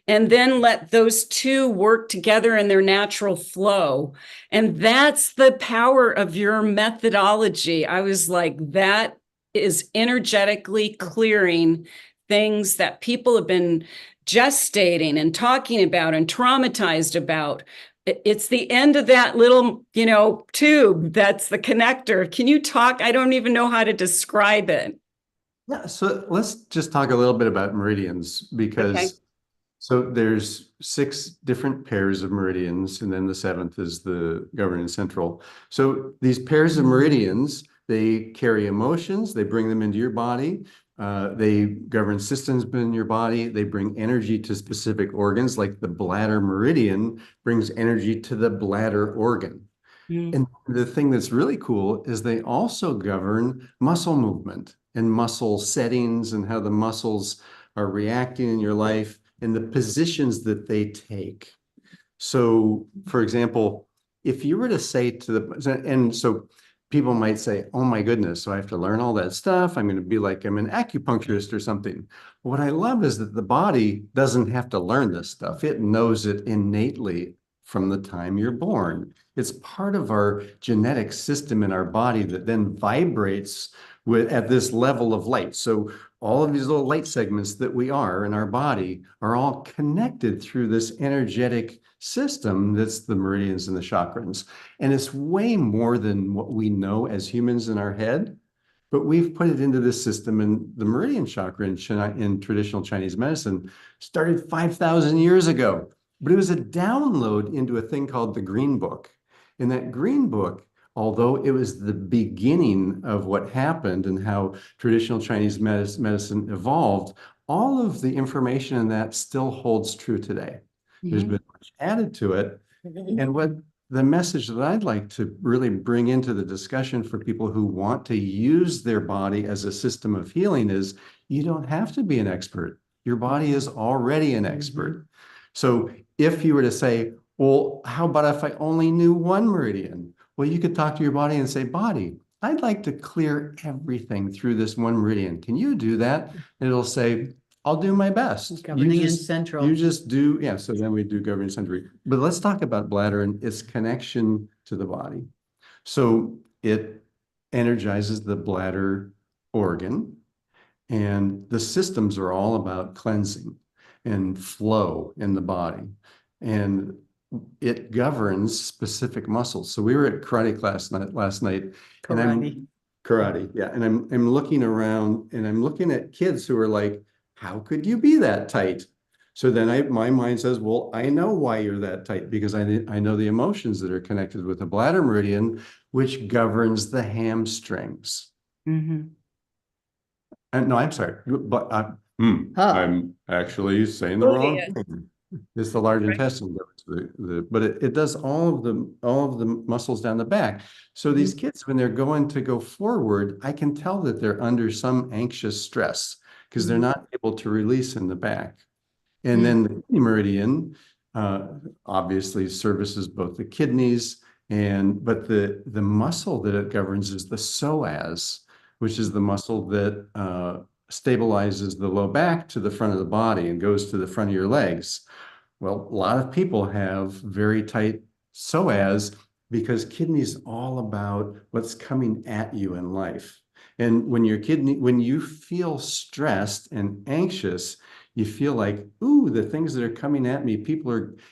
and then let those two work together in their natural flow. And that's the power of your methodology. I was like, that is energetically clearing things that people have been gestating and talking about and traumatized about. It's the end of that little, tube. That's the connector. Can you talk? I don't even know how to describe it. Yeah, so let's just talk a little bit about meridians, because so there's 6 different pairs of meridians, and then the 7th is the governing central. So these pairs of meridians, they carry emotions, they bring them into your body. They govern systems in your body. They bring energy to specific organs, like the bladder meridian brings energy to the bladder organ. And the thing that's really cool is they also govern muscle movement and muscle settings and how the muscles are reacting in your life and the positions that they take. So, for example, if you were to say so people might say, oh my goodness, so I have to learn all that stuff. I'm going to be like, I'm an acupuncturist or something. What I love is that the body doesn't have to learn this stuff. It knows it innately from the time you're born. It's part of our genetic system in our body that then vibrates at this level of light. So all of these little light segments that we are in our body are all connected through this energetic system that's the meridians and the chakras. And it's way more than what we know as humans in our head, but we've put it into this system. And the meridian chakra in traditional Chinese medicine started 5,000 years ago, but it was a download into a thing called the Green Book. In that Green Book, although it was the beginning of what happened and how traditional Chinese medicine evolved, all of the information in that still holds true today. There's been much added to it. And what the message that I'd like to really bring into the discussion for people who want to use their body as a system of healing is you don't have to be an expert. Your body is already an expert. So if you were to say, well, how about if I only knew one meridian? Well, you could talk to your body and say, body, I'd like to clear everything through this one meridian. Can you do that? And it'll say, I'll do my best. Governing and central. You just do, yeah. So then we do governing central. But let's talk about bladder and its connection to the body. So it energizes the bladder organ, and the systems are all about cleansing and flow in the body. And it governs specific muscles. So we were at karate class last night. Karate, yeah. And I'm looking around and I'm looking at kids who are like, how could you be that tight? So then my mind says, well, I know why you're that tight, because I know the emotions that are connected with the bladder meridian, which governs the hamstrings. And no, I'm sorry, but I'm actually saying the wrong thing. It's the large intestine, but it does all of the muscles down the back. So these kids, when they're going to go forward, I can tell that they're under some anxious stress because they're not able to release in the back. And then the kidney meridian obviously services both the kidneys but the muscle that it governs is the psoas, which is the muscle that stabilizes the low back to the front of the body and goes to the front of your legs. Well, a lot of people have very tight psoas because kidney is all about what's coming at you in life. And when you feel stressed and anxious, you feel like, ooh, the things that are coming at me,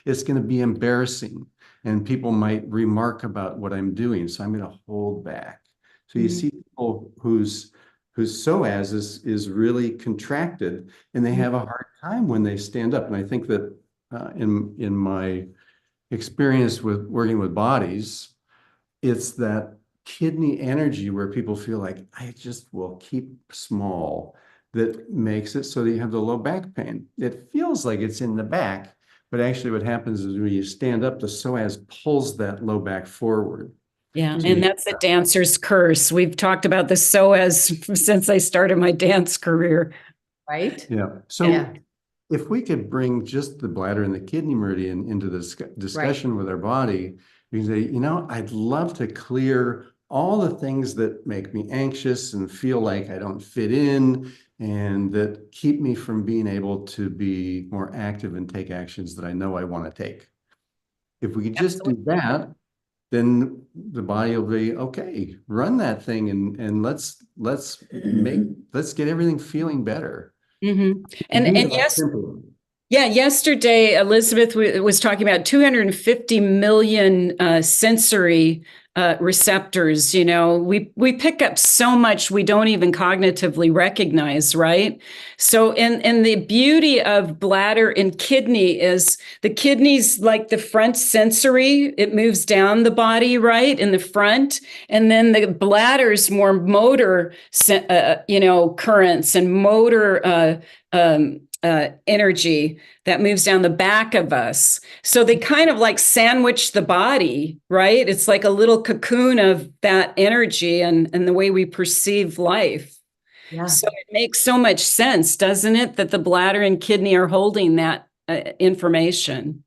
it's going to be embarrassing. And people might remark about what I'm doing. So I'm going to hold back. So you see people whose psoas is really contracted, and they have a hard time when they stand up. And I think that in my experience with working with bodies, it's that kidney energy where people feel like, I just will keep small, that makes it so that you have the low back pain. It feels like it's in the back, but actually what happens is when you stand up, the psoas pulls that low back forward. Yeah, and that's a dancer's curse. We've talked about the psoas since I started my dance career. Right? Yeah. So if we could bring just the bladder and the kidney meridian into this discussion with our body, we can say, I'd love to clear all the things that make me anxious and feel like I don't fit in and that keep me from being able to be more active and take actions that I know I want to take. If we could just do that, then the body will be okay. Run that thing and let's get everything feeling better. And yes, yesterday Elizabeth was talking about 250 million sensory receptors. We pick up so much we don't even cognitively recognize, right? So and the beauty of bladder and kidney is the kidney's like the front sensory, it moves down the body, right, in the front, and then the bladder's more motor currents and motor energy that moves down the back of us. So they kind of like sandwich the body, right? It's like a little cocoon of that energy and the way we perceive life. Yeah. So it makes so much sense, doesn't it, that the bladder and kidney are holding that information.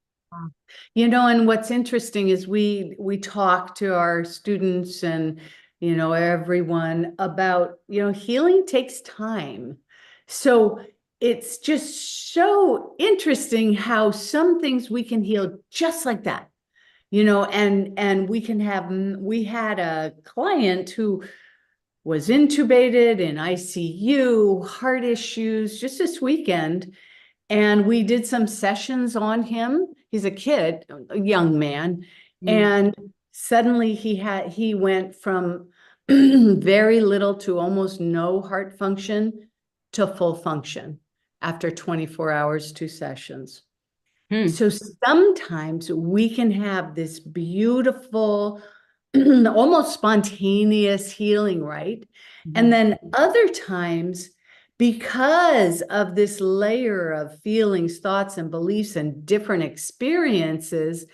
And what's interesting is we talk to our students and, everyone about, healing takes time. So it's just so interesting how some things we can heal just like that, and we had a client who was intubated in ICU, heart issues, just this weekend. And we did some sessions on him. He's a kid, a young man. And suddenly he went from very little to almost no heart function to full function after 24 hours, 2 sessions. So sometimes we can have this beautiful, almost spontaneous healing, right? And then other times, because of this layer of feelings, thoughts, and beliefs and different experiences,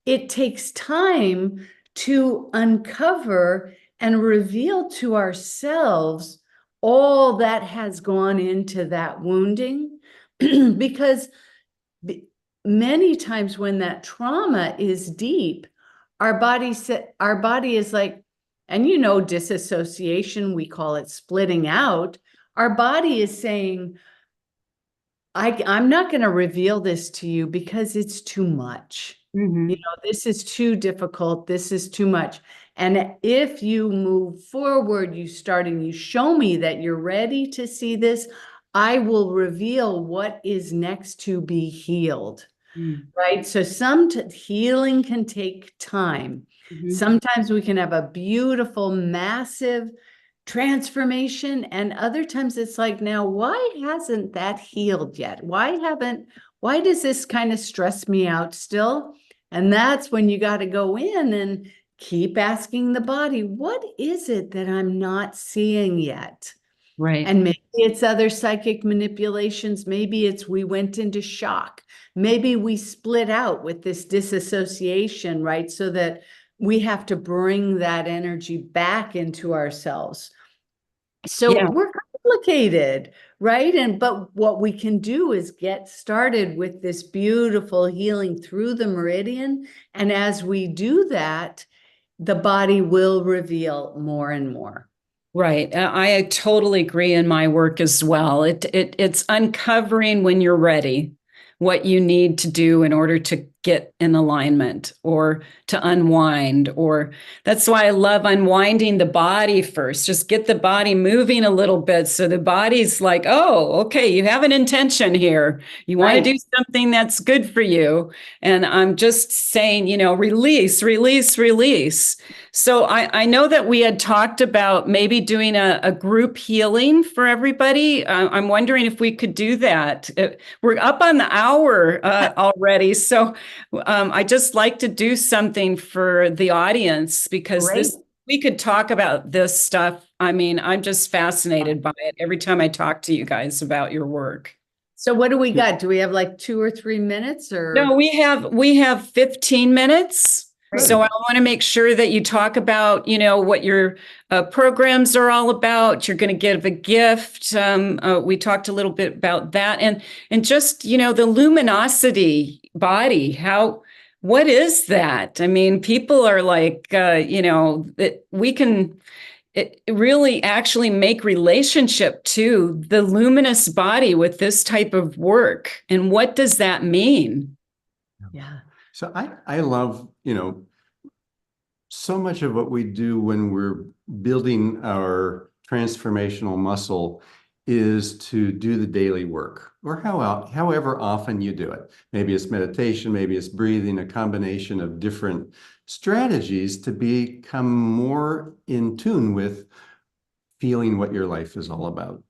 it takes time to uncover and reveal to ourselves all that has gone into that wounding. Because many times when that trauma is deep, our body is like, and disassociation, we call it splitting out. Our body is saying, I'm not going to reveal this to you because it's too much. This is too difficult. This is too much. And if you move forward, you start and you show me that you're ready to see this, I will reveal what is next to be healed. Right? So some healing can take time. Sometimes we can have a beautiful, massive transformation, and other times it's like, now, why hasn't that healed yet? Why does this kind of stress me out still? And that's when you got to go in and keep asking the body, what is it that I'm not seeing yet? Right. And maybe it's other psychic manipulations. Maybe it's we went into shock. Maybe we split out with this disassociation, right? So that we have to bring that energy back into ourselves. So we're complicated, right? But what we can do is get started with this beautiful healing through the meridian. And as we do that, the body will reveal more and more. Right. I totally agree in my work as well. It's uncovering when you're ready what you need to do in order to get in alignment or to unwind. Or that's why I love unwinding the body first. Just get the body moving a little bit. So the body's like, oh, okay, you have an intention here. You want to do something that's good for you. And I'm just saying, release, release, release. So I know that we had talked about maybe doing a group healing for everybody. I'm wondering if we could do that. We're up on the hour already. So I just like to do something for the audience because we could talk about this stuff. I mean, I'm just fascinated by it every time I talk to you guys about your work. So what do we got? Do we have like 2 or 3 minutes or? No, we have 15 minutes. So I want to make sure that you talk about, what your programs are all about. You're going to give a gift. We talked a little bit about that, and just the luminosity body. What is that? I mean, people are like, that we can really actually make relationship to the luminous body with this type of work. And what does that mean? Yeah. So I love, so much of what we do when we're building our transformational muscle is to do the daily work, or however often you do it. Maybe it's meditation, maybe it's breathing, a combination of different strategies to become more in tune with feeling what your life is all about.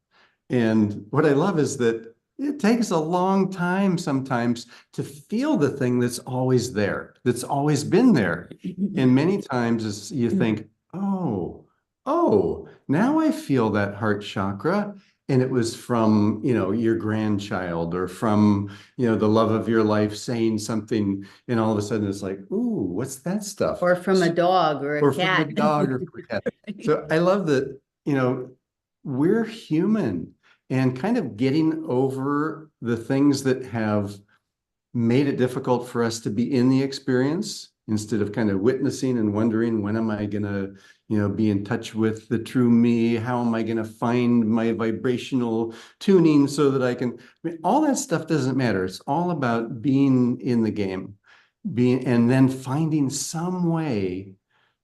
And what I love is that it takes a long time sometimes to feel the thing that's always there, that's always been there. And many times as you think, oh, now I feel that heart chakra. And it was from, your grandchild or from, the love of your life saying something. And all of a sudden it's like, ooh, what's that stuff? Or from a dog or a cat. From a dog or from a cat. So I love that, we're human. And kind of getting over the things that have made it difficult for us to be in the experience instead of kind of witnessing and wondering, when am I going to, be in touch with the true me? How am I going to find my vibrational tuning so that I can, all that stuff doesn't matter. It's all about being in the game, and then finding some way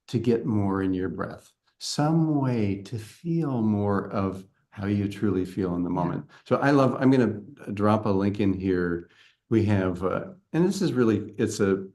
to get more in your breath. some way to feel more of how you truly feel in the moment. So I'm going to drop a link in here. We have, and this is really, it's a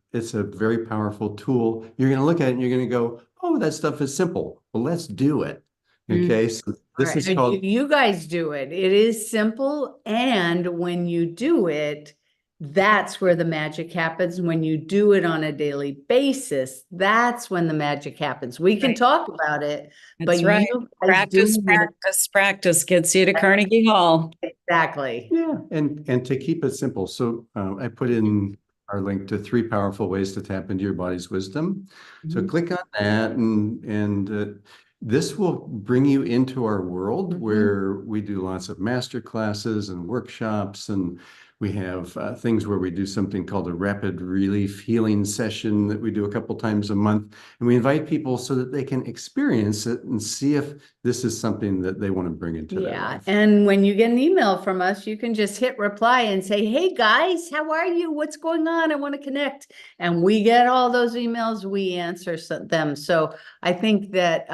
very powerful tool. You're going to look at it and you're going to go, oh, that stuff is simple. Well, let's do it. Okay. So this is called, you guys do it. It is simple. And when you do it, that's where the magic happens. When you do it on a daily basis, that's when the magic happens. We can talk about it, That's but right. you guys Practice, doing it. practice gets you to Carnegie Hall. Exactly. yeah. And to keep it simple. So I put in our link to 3 powerful ways to tap into your body's wisdom. So click on that and this will bring you into our world where we do lots of master classes and workshops, and we have things where we do something called a rapid relief healing session that we do a couple times a month. And we invite people so that they can experience it and see if this is something that they want to bring into their life. And when you get an email from us, you can just hit reply and say, hey guys, how are you? What's going on? I want to connect. And we get all those emails, we answer them. So I think that,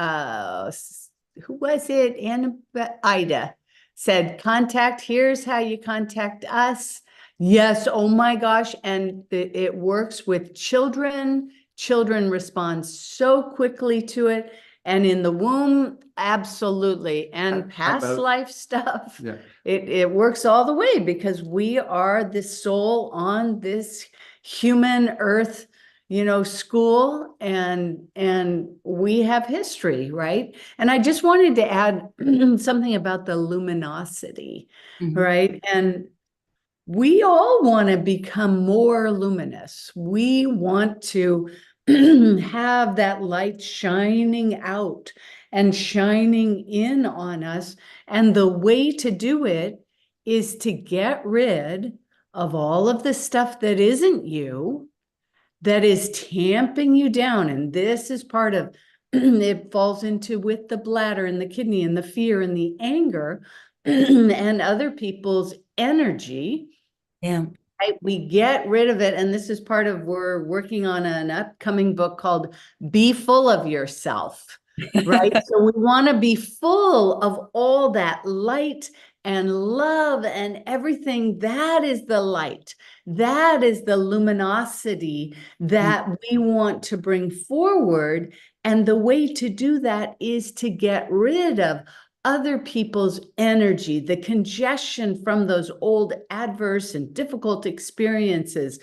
who was it? Ida said, here's how you contact us. Yes, oh my gosh. And it works with children. Children respond so quickly to it. And in the womb, absolutely. And past life stuff, it works all the way because we are the soul on this human earth, school, and we have history, right? And I just wanted to add something about the luminosity, right? And we all want to become more luminous. We want to have that light shining out and shining in on us. And the way to do it is to get rid of all of the stuff that isn't you, that is tamping you down. And this is part of it falls into with the bladder and the kidney and the fear and the anger and other people's energy. Yeah. Right? We get rid of it. And this is part of, we're working on an upcoming book called Be Full of Yourself, right? So we want to be full of all that light and love and everything. That is the light. That is the luminosity that we want to bring forward. And the way to do that is to get rid of other people's energy, the congestion from those old adverse and difficult experiences,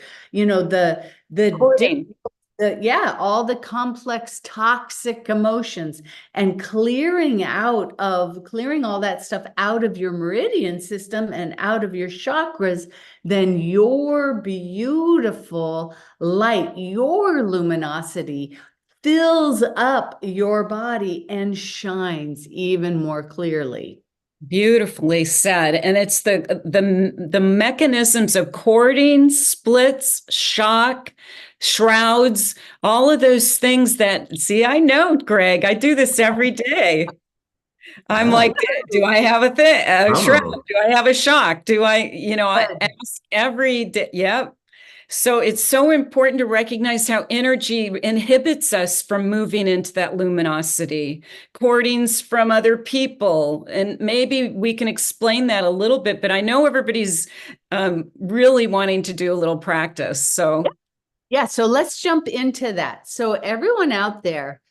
all the complex toxic emotions, and clearing all that stuff out of your meridian system and out of your chakras, then your beautiful light, your luminosity fills up your body and shines even more clearly. Beautifully said. And it's the mechanisms of cording, splits, shock, shrouds, all of those things that, see, I know, Greg, I do this every day. I'm like, do I have a shroud? Do I have a shock? Do I ask every day? Yep. So it's so important to recognize how energy inhibits us from moving into that luminosity, cordings from other people. And maybe we can explain that a little bit, but I know everybody's really wanting to do a little practice. So yeah, so let's jump into that. So everyone out there,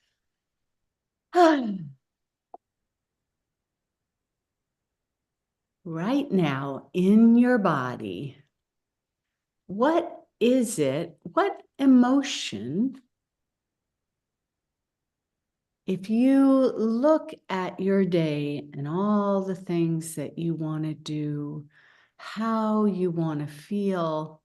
right now in your body, what is it? What emotion? If you look at your day and all the things that you want to do, how you want to feel,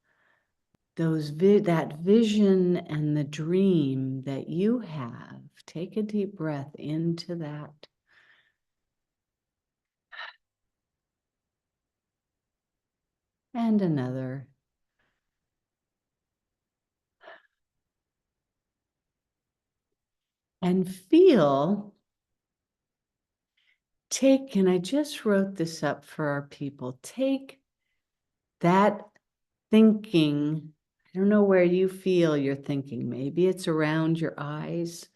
that vision and the dream that you have, take a deep breath into that. And another. And feel, and I just wrote this up for our people, take that thinking, I don't know where you feel you're thinking, maybe it's around your eyes,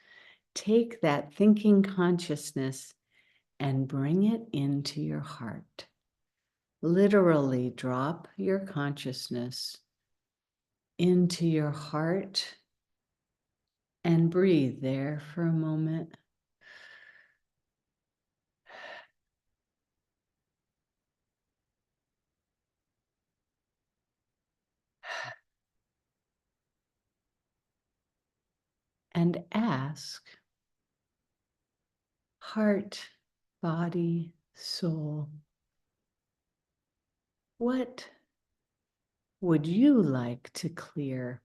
take that thinking consciousness and bring it into your heart. Literally drop your consciousness into your heart and breathe there for a moment. And ask, heart, body, soul, what would you like to clear?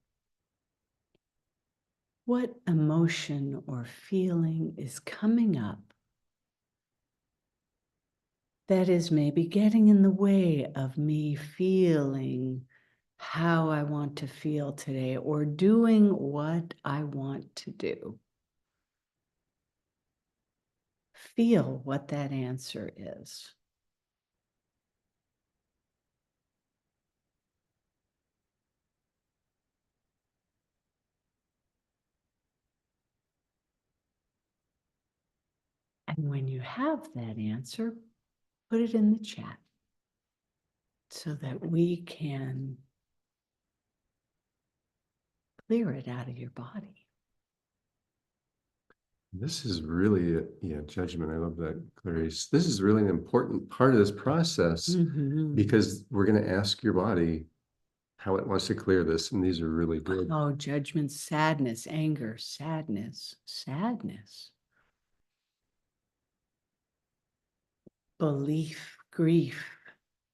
What emotion or feeling is coming up that is maybe getting in the way of me feeling how I want to feel today or doing what I want to do? Feel what that answer is. And when you have that answer, put it in the chat so that we can clear it out of your body. This is really, judgment. I love that, Clarice. This is really an important part of this process because we're going to ask your body how it wants to clear this. And these are really good. Oh, judgment, sadness, anger, sadness, sadness. Belief, grief,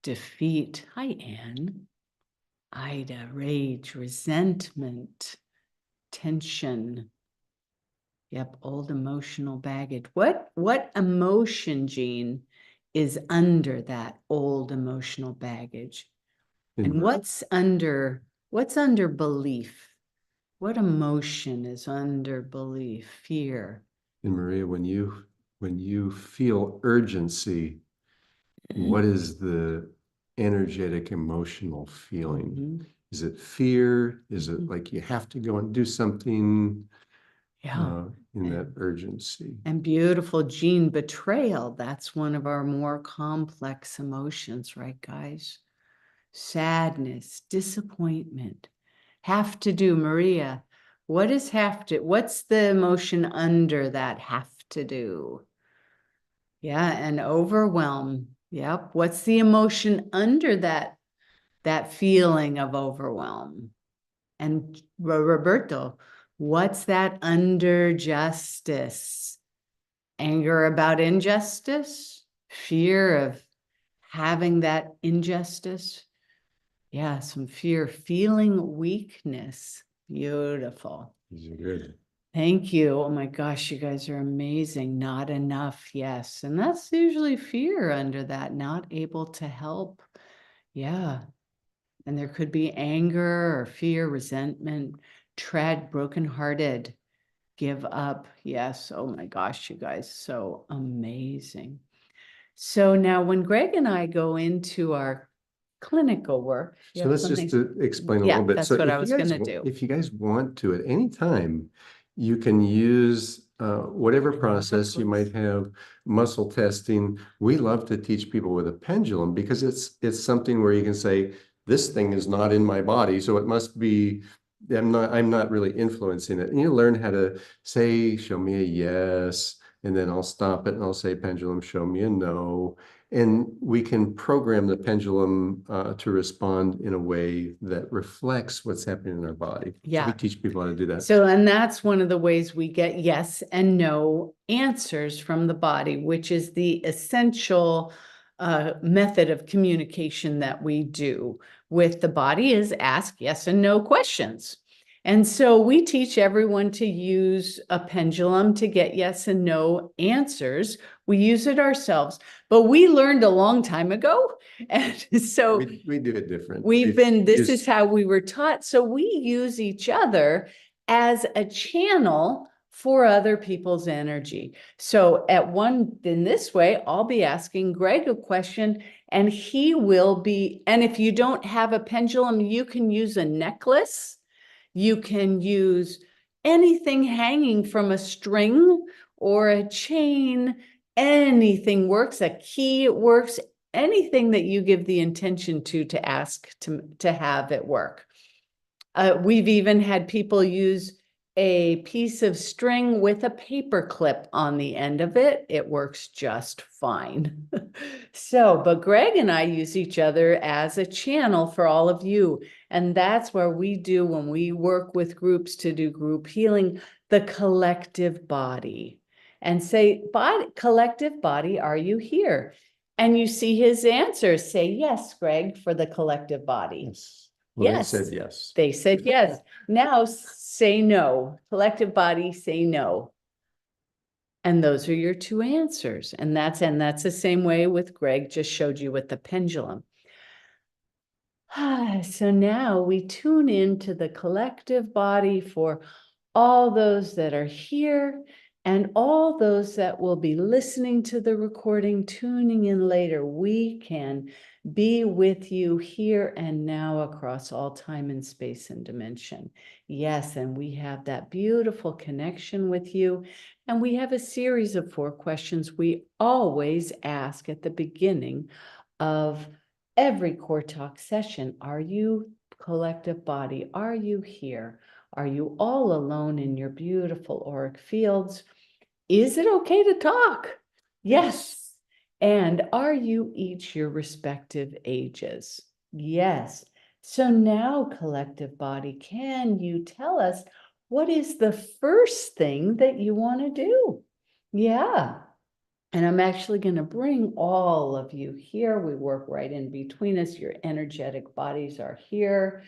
defeat. Hi, Anne. Ida, rage, resentment, tension. Yep, old emotional baggage. What emotion, Jean, is under that old emotional baggage? And what's under belief? What emotion is under belief? Fear. And Maria, when you feel urgency, what is the energetic emotional feeling? Is it fear? Is it like you have to go and do something? Yeah. In that urgency. And beautiful, Jean, betrayal. That's one of our more complex emotions, right, guys? Sadness, disappointment, have to do. Maria, what is have to? What's the emotion under that have to do? Yeah, and overwhelm. Yep. What's the emotion under that feeling of overwhelm? And Roberto, what's that under justice? Anger about injustice? Fear of having that injustice? Yeah, some fear, feeling weakness. Beautiful. These are good. Thank you. Oh my gosh, you guys are amazing. Not enough. Yes. And that's usually fear under that, not able to help. Yeah. And there could be anger or fear, resentment, brokenhearted, give up. Yes. Oh my gosh, you guys, so amazing. So now when Greg and I go into our clinical work. So let's just explain a little bit. That's So what I was going to do. If you guys want to, at any time, you can use whatever process you might have, muscle testing. We love to teach people with a pendulum because it's something where you can say, this thing is not in my body, so it must be, I'm not really influencing it. And you learn how to say, show me a yes, and then I'll stop it and I'll say, pendulum, show me a no. And we can program the pendulum to respond in a way that reflects what's happening in our body. Yeah. So we teach people how to do that. So, and that's one of the ways we get yes and no answers from the body, which is the essential method of communication that we do with the body, is ask yes and no questions. And so we teach everyone to use a pendulum to get yes and no answers. We use it ourselves, but we learned a long time ago. And so we do it different. this is how we were taught. So we use each other as a channel for other people's energy. So in this way, I'll be asking Greg a question and he will be, and if you don't have a pendulum, you can use a necklace. You can use anything hanging from a string or a chain, anything works, a key, it works, anything that you give the intention to ask to have it work. We've even had people use a piece of string with a paper clip on the end of it. It works just fine. So, but Greg and I use each other as a channel for all of you. And that's where we do, when we work with groups to do group healing, the collective body. And say, collective body, are you here? And you see his answer. Say yes, Greg, for the collective body. Yes. Well, Yes. they said yes. They said yes. Now say no. Collective body, say no. And those are your two answers. And that's the same way with Greg just showed you with the pendulum. So now we tune into the collective body for all those that are here and all those that will be listening to the recording, tuning in later. We can be with you here and now across all time and space and dimension. Yes, and we have that beautiful connection with you. And we have a series of 4 questions we always ask at the beginning of every CoreTalk session. Are you collective body? Are you here? Are you all alone in your beautiful auric fields? Is it okay to talk? Yes. And are you each your respective ages? Yes. So now, collective body, can you tell us what is the first thing that you want to do? Yeah. And I'm actually going to bring all of you here. We work right in between us. Your energetic bodies are here.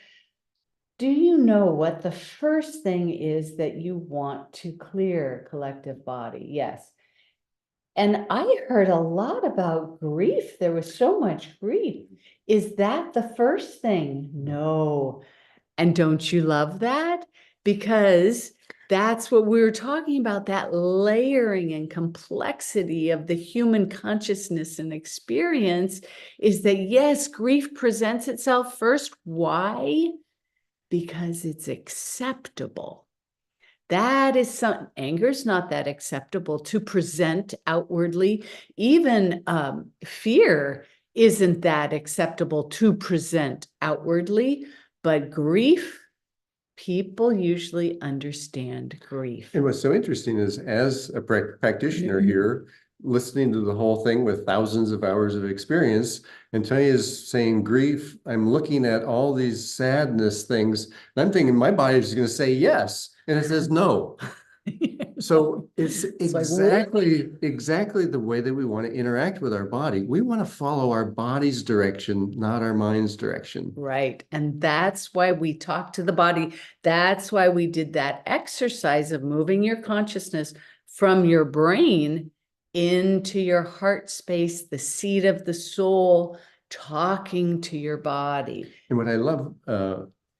Do you know what the first thing is that you want to clear, collective body? Yes. And I heard a lot about grief. There was so much grief. Is that the first thing? No. And don't you love that? Because that's what we were talking about, that layering and complexity of the human consciousness and experience, is that yes, grief presents itself first. Why? Because it's acceptable. That is anger is not that acceptable to present outwardly. Even fear isn't that acceptable to present outwardly, but grief, people usually understand grief. And what's so interesting is, as a practitioner here, listening to the whole thing with thousands of hours of experience, and Tanya's saying grief, I'm looking at all these sadness things, and I'm thinking my body is going to say yes, and it says no. So it's exactly the way that we want to interact with our body. We want to follow our body's direction, not our mind's direction. Right. And that's why we talk to the body. That's why we did that exercise of moving your consciousness from your brain into your heart space, the seat of the soul, talking to your body. And what I love,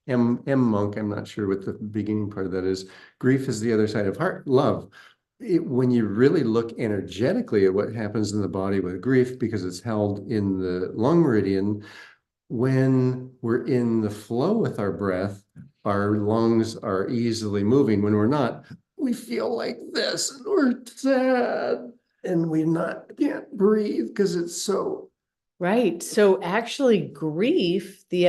M. Monk, I'm not sure what the beginning part of that is. Grief is the other side of heart. Love. When you really look energetically at what happens in the body with grief, because it's held in the lung meridian, when we're in the flow with our breath, our lungs are easily moving. When we're not, we feel like this, and we're sad, and we can't breathe because it's so. Right. So actually grief, we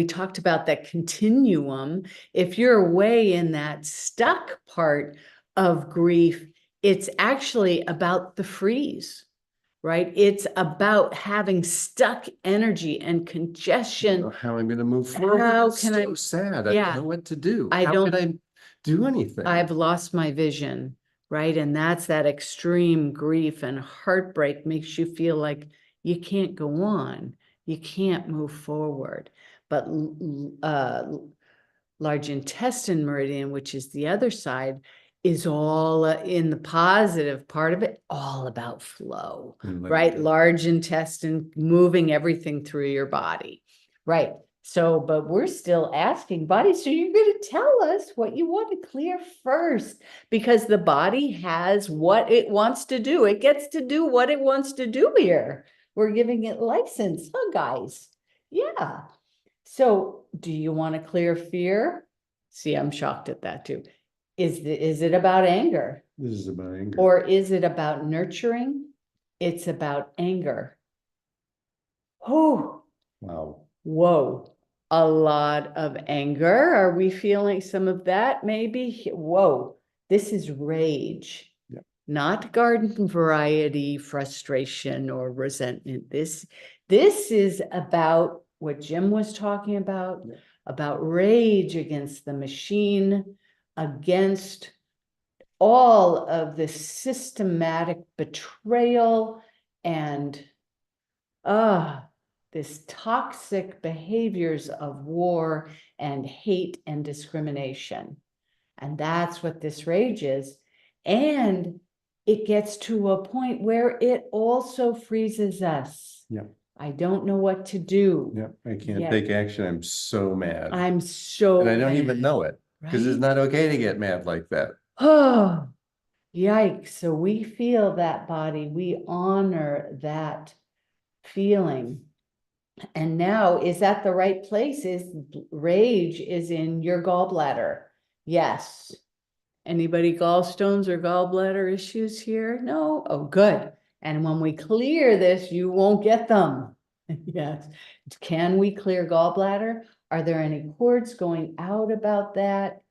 talked about that continuum. If you're way in that stuck part of grief, it's actually about the freeze, right? It's about having stuck energy and congestion. I don't know how I'm going to move forward. How it's can so I? sad. I Yeah. don't know what to do. I How don't- could I do anything? I've lost my vision, right? And that's that extreme grief and heartbreak makes you feel like you can't go on. You can't move forward. But large intestine meridian, which is the other side, is all in the positive part of it, all about flow, right? Large intestine, moving everything through your body, right? So, but we're still asking body, so you're going to tell us what you want to clear first, because the body has what it wants to do. It gets to do what it wants to do here. We're giving it license, huh, guys? Yeah. So do you want to clear fear? See, I'm shocked at that too. Is it about anger? This is about anger. Or is it about nurturing? It's about anger. Oh, Wow. whoa. A lot of anger. Are we feeling some of that? Maybe. Whoa. This is rage. Yeah. Not garden variety frustration or resentment. This is about what Jim was talking about, Yeah. about rage against the machine, against all of the systematic betrayal and this toxic behaviors of war and hate and discrimination. And that's what this rage is. And it gets to a point where it also freezes us. Yeah. I don't know what to do. Yeah. I can't Yet take action. I'm so mad. I'm so And I don't mad, even know it because it's right? not okay to get mad like that. Oh, yikes. So we feel that body, we honor that feeling. And now, is that the right place? Is rage is in your gallbladder? Yes. Anybody gallstones or gallbladder issues here? No? Oh, good. And when we clear this, you won't get them. Yes. Can we clear gallbladder? Are there any cords going out about that?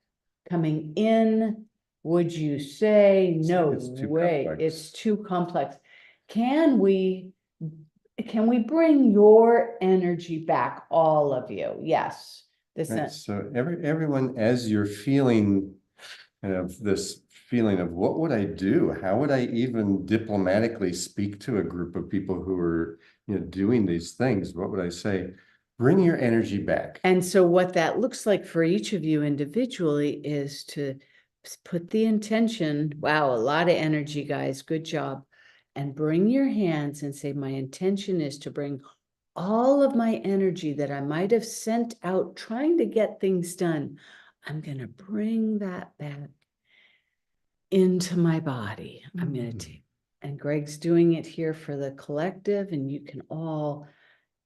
Coming in? Would you say, no It's too way, complex. it's too complex. Can we bring your energy back, all of you? Yes. This Right. So everyone, as you're feeling kind of this feeling of what would I do? How would I even diplomatically speak to a group of people who are, doing these things? What would I say? Bring your energy back. And so what that looks like for each of you individually is to put the intention, wow, a lot of energy, guys, good job. And bring your hands and say, my intention is to bring all of my energy that I might have sent out trying to get things done. I'm going to bring that back into my body. I'm going to take, and Greg's doing it here for the collective, and you can all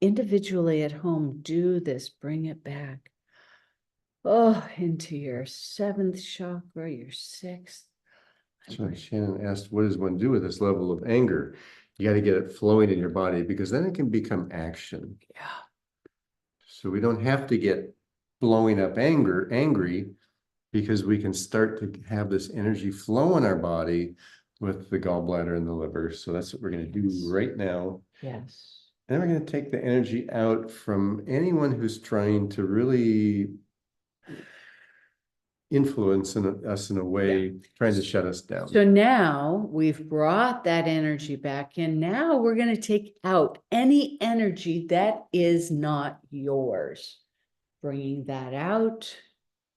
individually at home do this. Bring it back. Oh, into your seventh chakra, your sixth. So Shannon asked, what does one do with this level of anger? You got to get it flowing in your body because then it can become action. Yeah. So we don't have to get blowing up angry, because we can start to have this energy flow in our body with the gallbladder and the liver. So that's what we're going to do right now. Yes. And then we're going to take the energy out from anyone who's trying to really influence us in a way, trying to shut us down. So now we've brought that energy back in. Now we're going to take out any energy that is not yours. Bringing that out.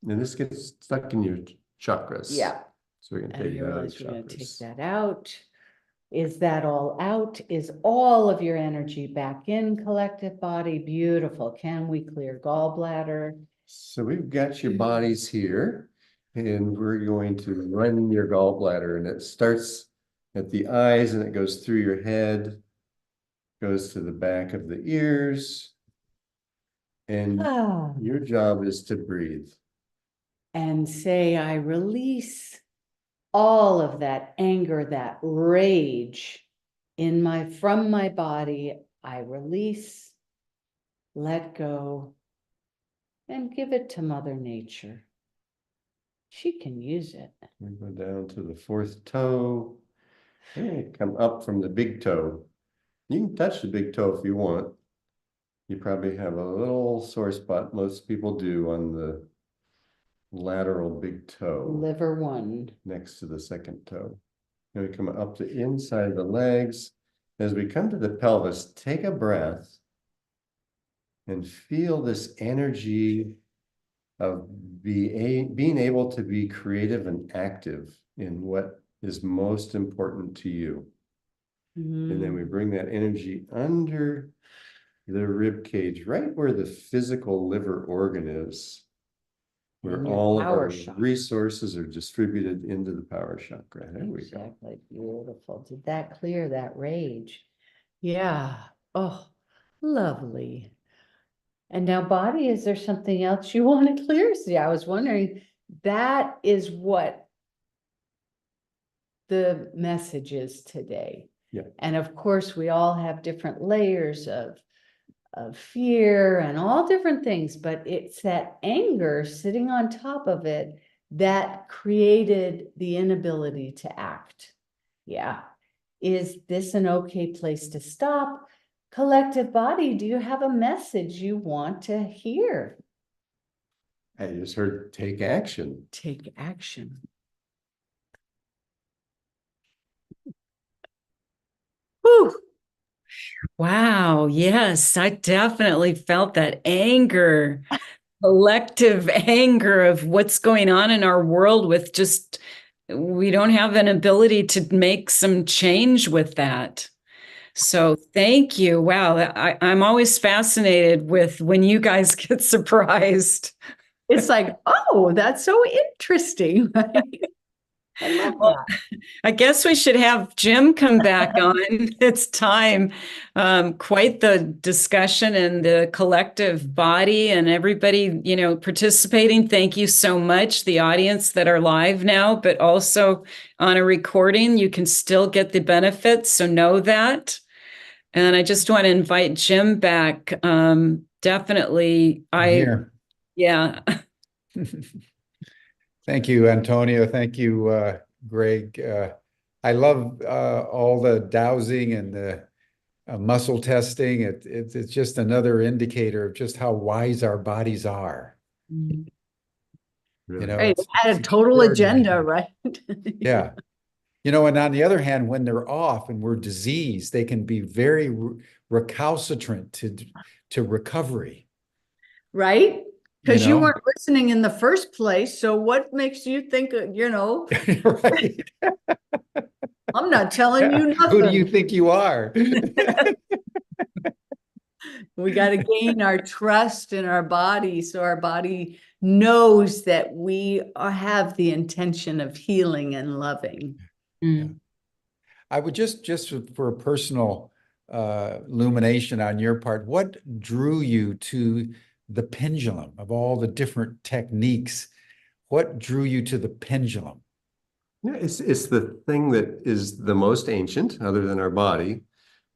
And this gets stuck in your chakras. Yeah. So we're going to And take you that out of realize the we're going to take chakras. that out. Is that all out? Is all of your energy back in collective body? Beautiful. Can we clear gallbladder? So we've got your bodies here, and we're going to run your gallbladder, and it starts at the eyes and it goes through your head, goes to the back of the ears, and your job is to breathe. And say, I release all of that anger, that rage from my body. I release, let go, and give it to Mother Nature. She can use it. We go down to the fourth toe. And come up from the big toe. You can touch the big toe if you want. You probably have a little sore spot, most people do, on the lateral big toe. Liver one. Next to the second toe. And we come up the inside of the legs. As we come to the pelvis, take a breath and feel this energy of being able to be creative and active in what is most important to you. And then we bring that energy under the rib cage, right where the physical liver organ is, where And your all of power our chakra. resources are distributed into the power chakra. There we go. Exactly. Beautiful. Did that clear that rage? Yeah. Oh, lovely. And now body, is there something else you want to clear? See, I was wondering, that is what the message is today. Yeah. And of course, we all have different layers of fear and all different things, but it's that anger sitting on top of it that created the inability to act. Yeah. Is this an okay place to stop? Collective body, do you have a message you want to hear? I just heard take action. Take action. Whew. Wow. Yes, I definitely felt that anger, collective anger of what's going on in our world with just, we don't have an ability to make some change with that. So thank you. Wow. I'm always fascinated with when you guys get surprised. It's like, oh, that's so interesting, right? I love Well, that. I guess we should have Jim come back on. It's time. Quite the discussion and the collective body and everybody, participating. Thank you so much. The audience that are live now, but also on a recording, you can still get the benefits. So know that. And I just want to invite Jim back. Definitely. Here. Yeah. Thank you, Antonio. Thank you, Greg. I love all the dowsing and the muscle testing. It's just another indicator of just how wise our bodies are. Mhm. You know, Right, it's had a total extraordinary. agenda, right? Yeah. And on the other hand, when they're off and we're diseased, they can be very recalcitrant to recovery. Right? You Because you know, weren't listening in the first place. So what makes you think, right? I'm not telling you Who do you nothing. think you are? We got to gain our trust in our body so our body knows that we have the intention of healing and loving. Yeah. I would just for a personal illumination on your part, what drew you to the pendulum of all the different techniques? What drew you to the pendulum? Yeah, it's the thing that is the most ancient, other than our body,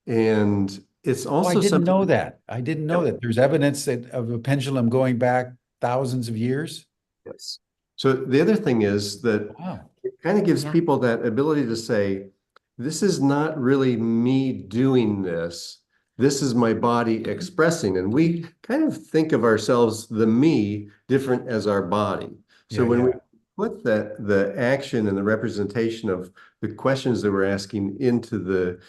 and it's Oh, I also didn't know something. that. I didn't know that. There's evidence of a pendulum going back thousands of years. Yes. So the other thing is that Wow. it kind of gives Yeah. people that ability to say, this is not really me doing this. This is my body expressing. And we kind of think of ourselves, the me, different as our body. So Yeah, when we yeah. put the action and the representation of the questions that we're asking into the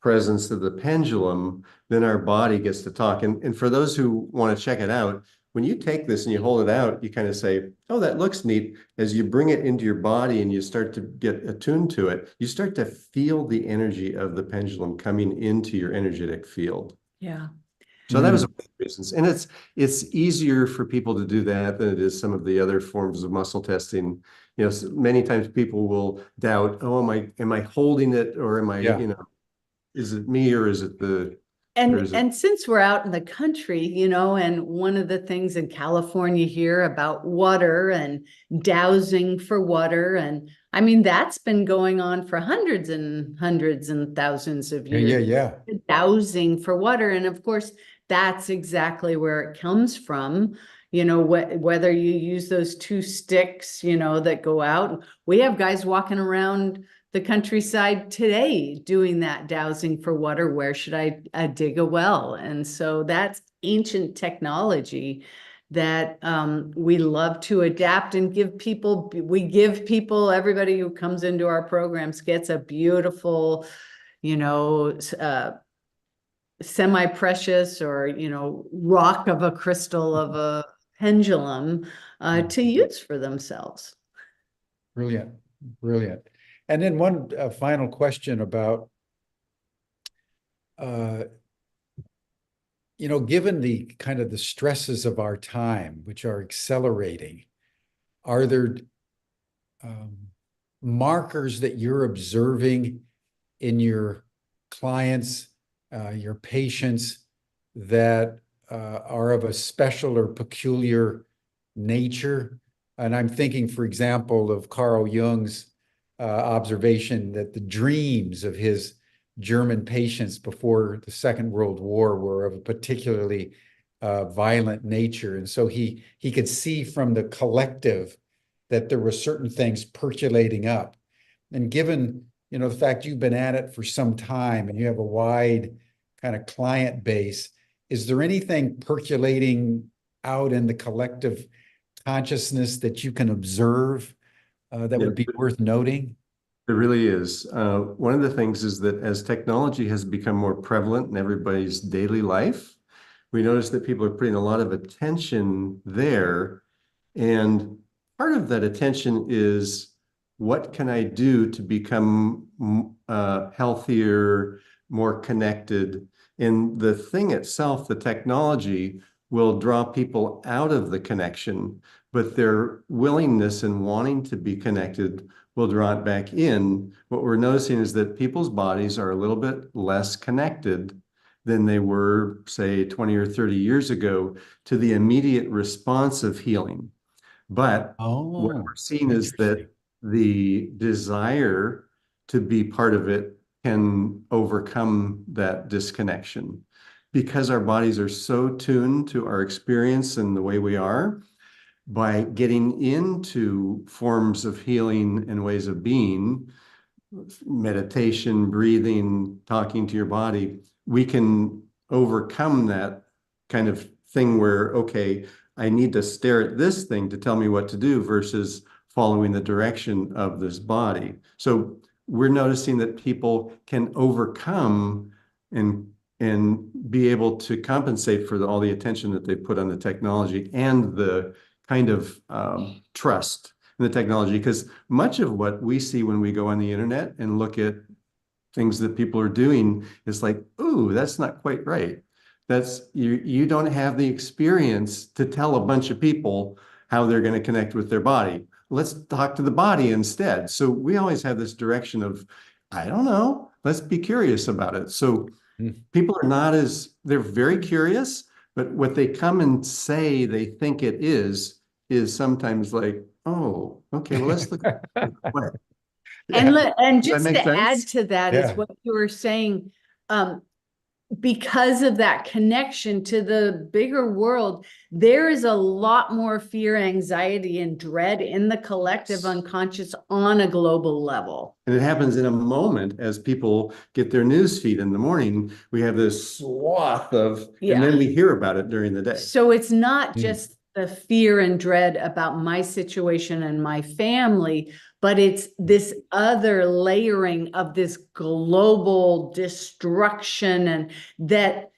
presence of the pendulum, then our body gets to talk. And for those who want to check it out, when you take this and you hold it out, you kind of say, oh, that looks neat. As you bring it into your body and you start to get attuned to it, you start to feel the energy of the pendulum coming into your energetic field. Yeah. So that was one of the reasons. And it's easier for people to do that than it is some of the other forms of muscle testing. Many times people will doubt, oh, am I holding it, or am I, Yeah. is it me, or is it And since we're out in the country, and one of the things in California here about water and dowsing for water, and I mean, that's been going on for hundreds and hundreds and thousands of Yeah, years. yeah, yeah. Dowsing for water. And of course, that's exactly where it comes from. Whether you use those two sticks, that go out. We have guys walking around the countryside today doing that dowsing for water. Where should I dig a well? And so that's ancient technology that we love to adapt and give people. Everybody who comes into our programs gets a beautiful, semi-precious or, rock of a crystal of a pendulum to use for themselves. Brilliant. Brilliant. And then one final question about, given the kind of the stresses of our time, which are accelerating, are there markers that you're observing in your clients, your patients, that are of a special or peculiar nature. And I'm thinking, for example, of Carl Jung's observation that the dreams of his German patients before the Second World War were of a particularly violent nature. And so he could see from the collective that there were certain things percolating up. And given, the fact you've been at it for some time and you have a wide kind of client base, is there anything percolating out in the collective consciousness that you can observe that would be worth noting? It really is. One of the things is that as technology has become more prevalent in everybody's daily life, we notice that people are putting a lot of attention there. And part of that attention is, what can I do to become healthier, more connected? And the thing itself, the technology, will draw people out of the connection, but their willingness and wanting to be connected will draw it back in. What we're noticing is that people's bodies are a little bit less connected than they were, say, 20 or 30 years ago to the immediate response of healing. But what we're seeing is that the desire to be part of it can overcome that disconnection, because our bodies are so tuned to our experience and the way we are. By getting into forms of healing and ways of being, meditation, breathing, talking to your body, we can overcome that kind of thing where, okay, I need to stare at this thing to tell me what to do versus following the direction of this body. So we're noticing that people can overcome and be able to compensate for all the attention that they put on the technology and the kind of trust in the technology. Because much of what we see when we go on the internet and look at things that people are doing is like, ooh, that's not quite right. That's you don't have the experience to tell a bunch of people how they're going to connect with their body. Let's talk to the body instead. So we always have this direction of, I don't know, let's be curious about it. So people are not they're very curious, but what they come and say they think it is sometimes like, oh, okay, well, let's look at it. And just to add to that is Yeah. what you were saying, because of that connection to the bigger world, there is a lot more fear, anxiety, and dread in the collective unconscious on a global level. And it happens in a moment as people get their news feed in the morning. We have this swath of, and then we hear about it during the day. So it's not just the fear and dread about my situation and my family, but it's this other layering of this global destruction, and that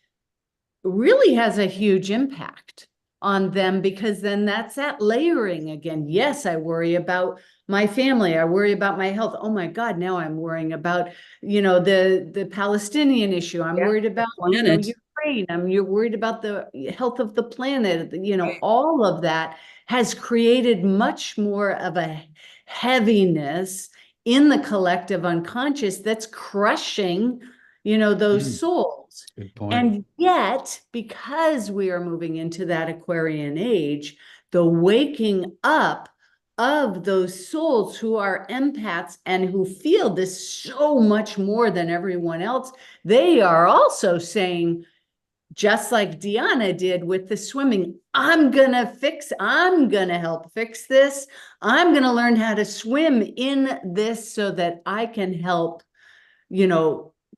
really has a huge impact on them, because then that's that layering again. Yes, I worry about my family. I worry about my health. Oh my God, now I'm worrying about, the Palestinian issue. I'm worried about, Ukraine. You're worried about the health of the planet. All of that has created much more of a heaviness in the collective unconscious that's crushing, those souls. Good point. And yet, because we are moving into that Aquarian age, the waking up of those souls who are empaths and who feel this so much more than everyone else, they are also saying, just like Dehanna did with the swimming, I'm going to help fix this. I'm going to learn how to swim in this so that I can help,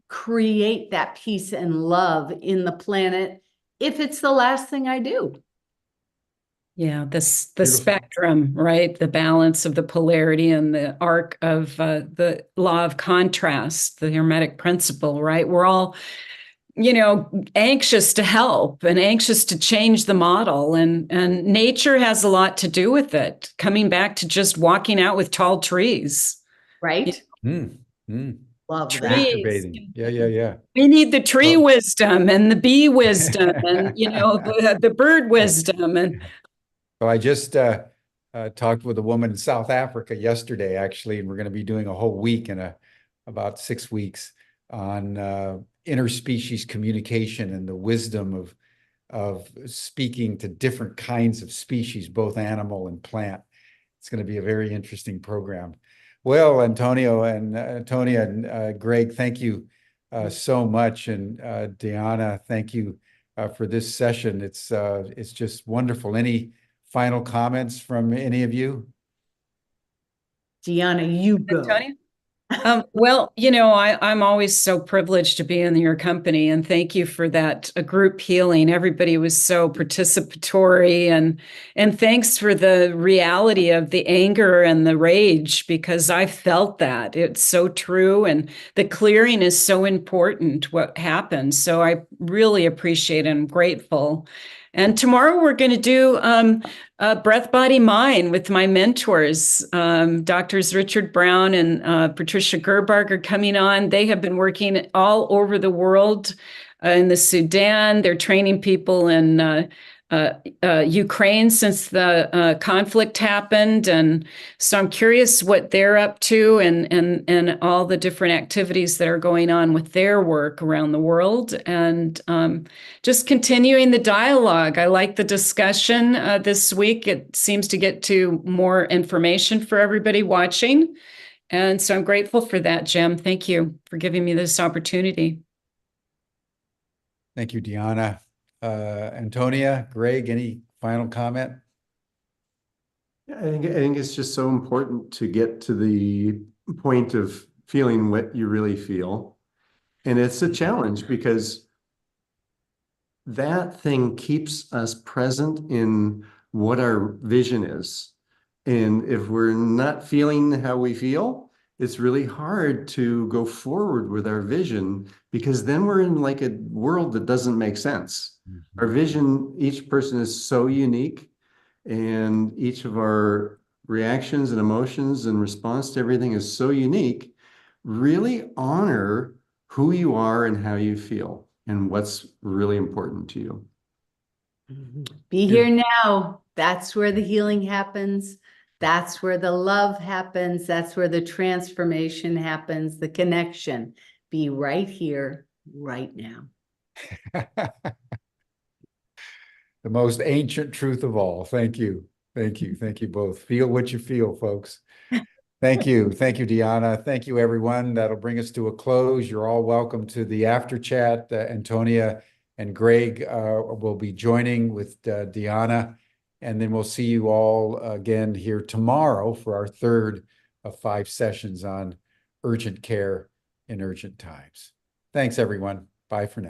create that peace and love in the planet, if it's the last thing I do. Yeah, the spectrum, right? The balance of the polarity and the arc of the law of contrast, the Hermetic principle, right? We're all, anxious to help and anxious to change the model. And nature has a lot to do with it. Coming back to just walking out with tall trees. Right? Love trees. Yeah. We need the tree wisdom and the bee wisdom and, the bird wisdom. And well, I just talked with a woman in South Africa yesterday, actually, and we're going to be doing a whole week in about 6 weeks on interspecies communication and the wisdom of speaking to different kinds of species, both animal and plant. It's going to be a very interesting program. Well, Antonio and Antonia and Greg, thank you so much. And Dehanna, thank you for this session. It's just wonderful. Any final comments from any of you? Dehanna, you go. Antonia? Well, I'm always so privileged to be in your company, and thank you for that group healing. Everybody was so participatory, and thanks for the reality of the anger and the rage, because I felt that. It's so true, and the clearing is so important, what happened. So I really appreciate it. I'm grateful. And tomorrow we're going to do Breath, Body, Mind with my mentors. Doctors Richard Brown and Patricia Gerbach are coming on. They have been working all over the world in the Sudan. They're training people in Ukraine since the conflict happened. And so I'm curious what they're up to and all the different activities that are going on with their work around the world. And just continuing the dialogue. I like the discussion this week. It seems to get to more information for everybody watching. And so I'm grateful for that, Jim. Thank you for giving me this opportunity. Thank you, Dehanna. Antonia, Greg, any final comment? Yeah, I think it's just so important to get to the point of feeling what you really feel. And it's a challenge because that thing keeps us present in what our vision is. And if we're not feeling how we feel, it's really hard to go forward with our vision, because then we're in like a world that doesn't make sense. Mm-hmm. Our vision, each person is so unique, and each of our reactions and emotions and response to everything is so unique. Really honor who you are and how you feel and what's really important to you. Be here now. That's where the healing happens. That's where the love happens. That's where the transformation happens, the connection. Be right here, right now. The most ancient truth of all. Thank you. Thank you. Thank you both. Feel what you feel, folks. Thank you. Thank you, Dehanna. Thank you, everyone. That'll bring us to a close. You're all welcome to the after chat. Antonia and Greg will be joining with Dehanna. And then we'll see you all again here tomorrow for our third of 5 sessions on urgent care in urgent times. Thanks, everyone. Bye for now.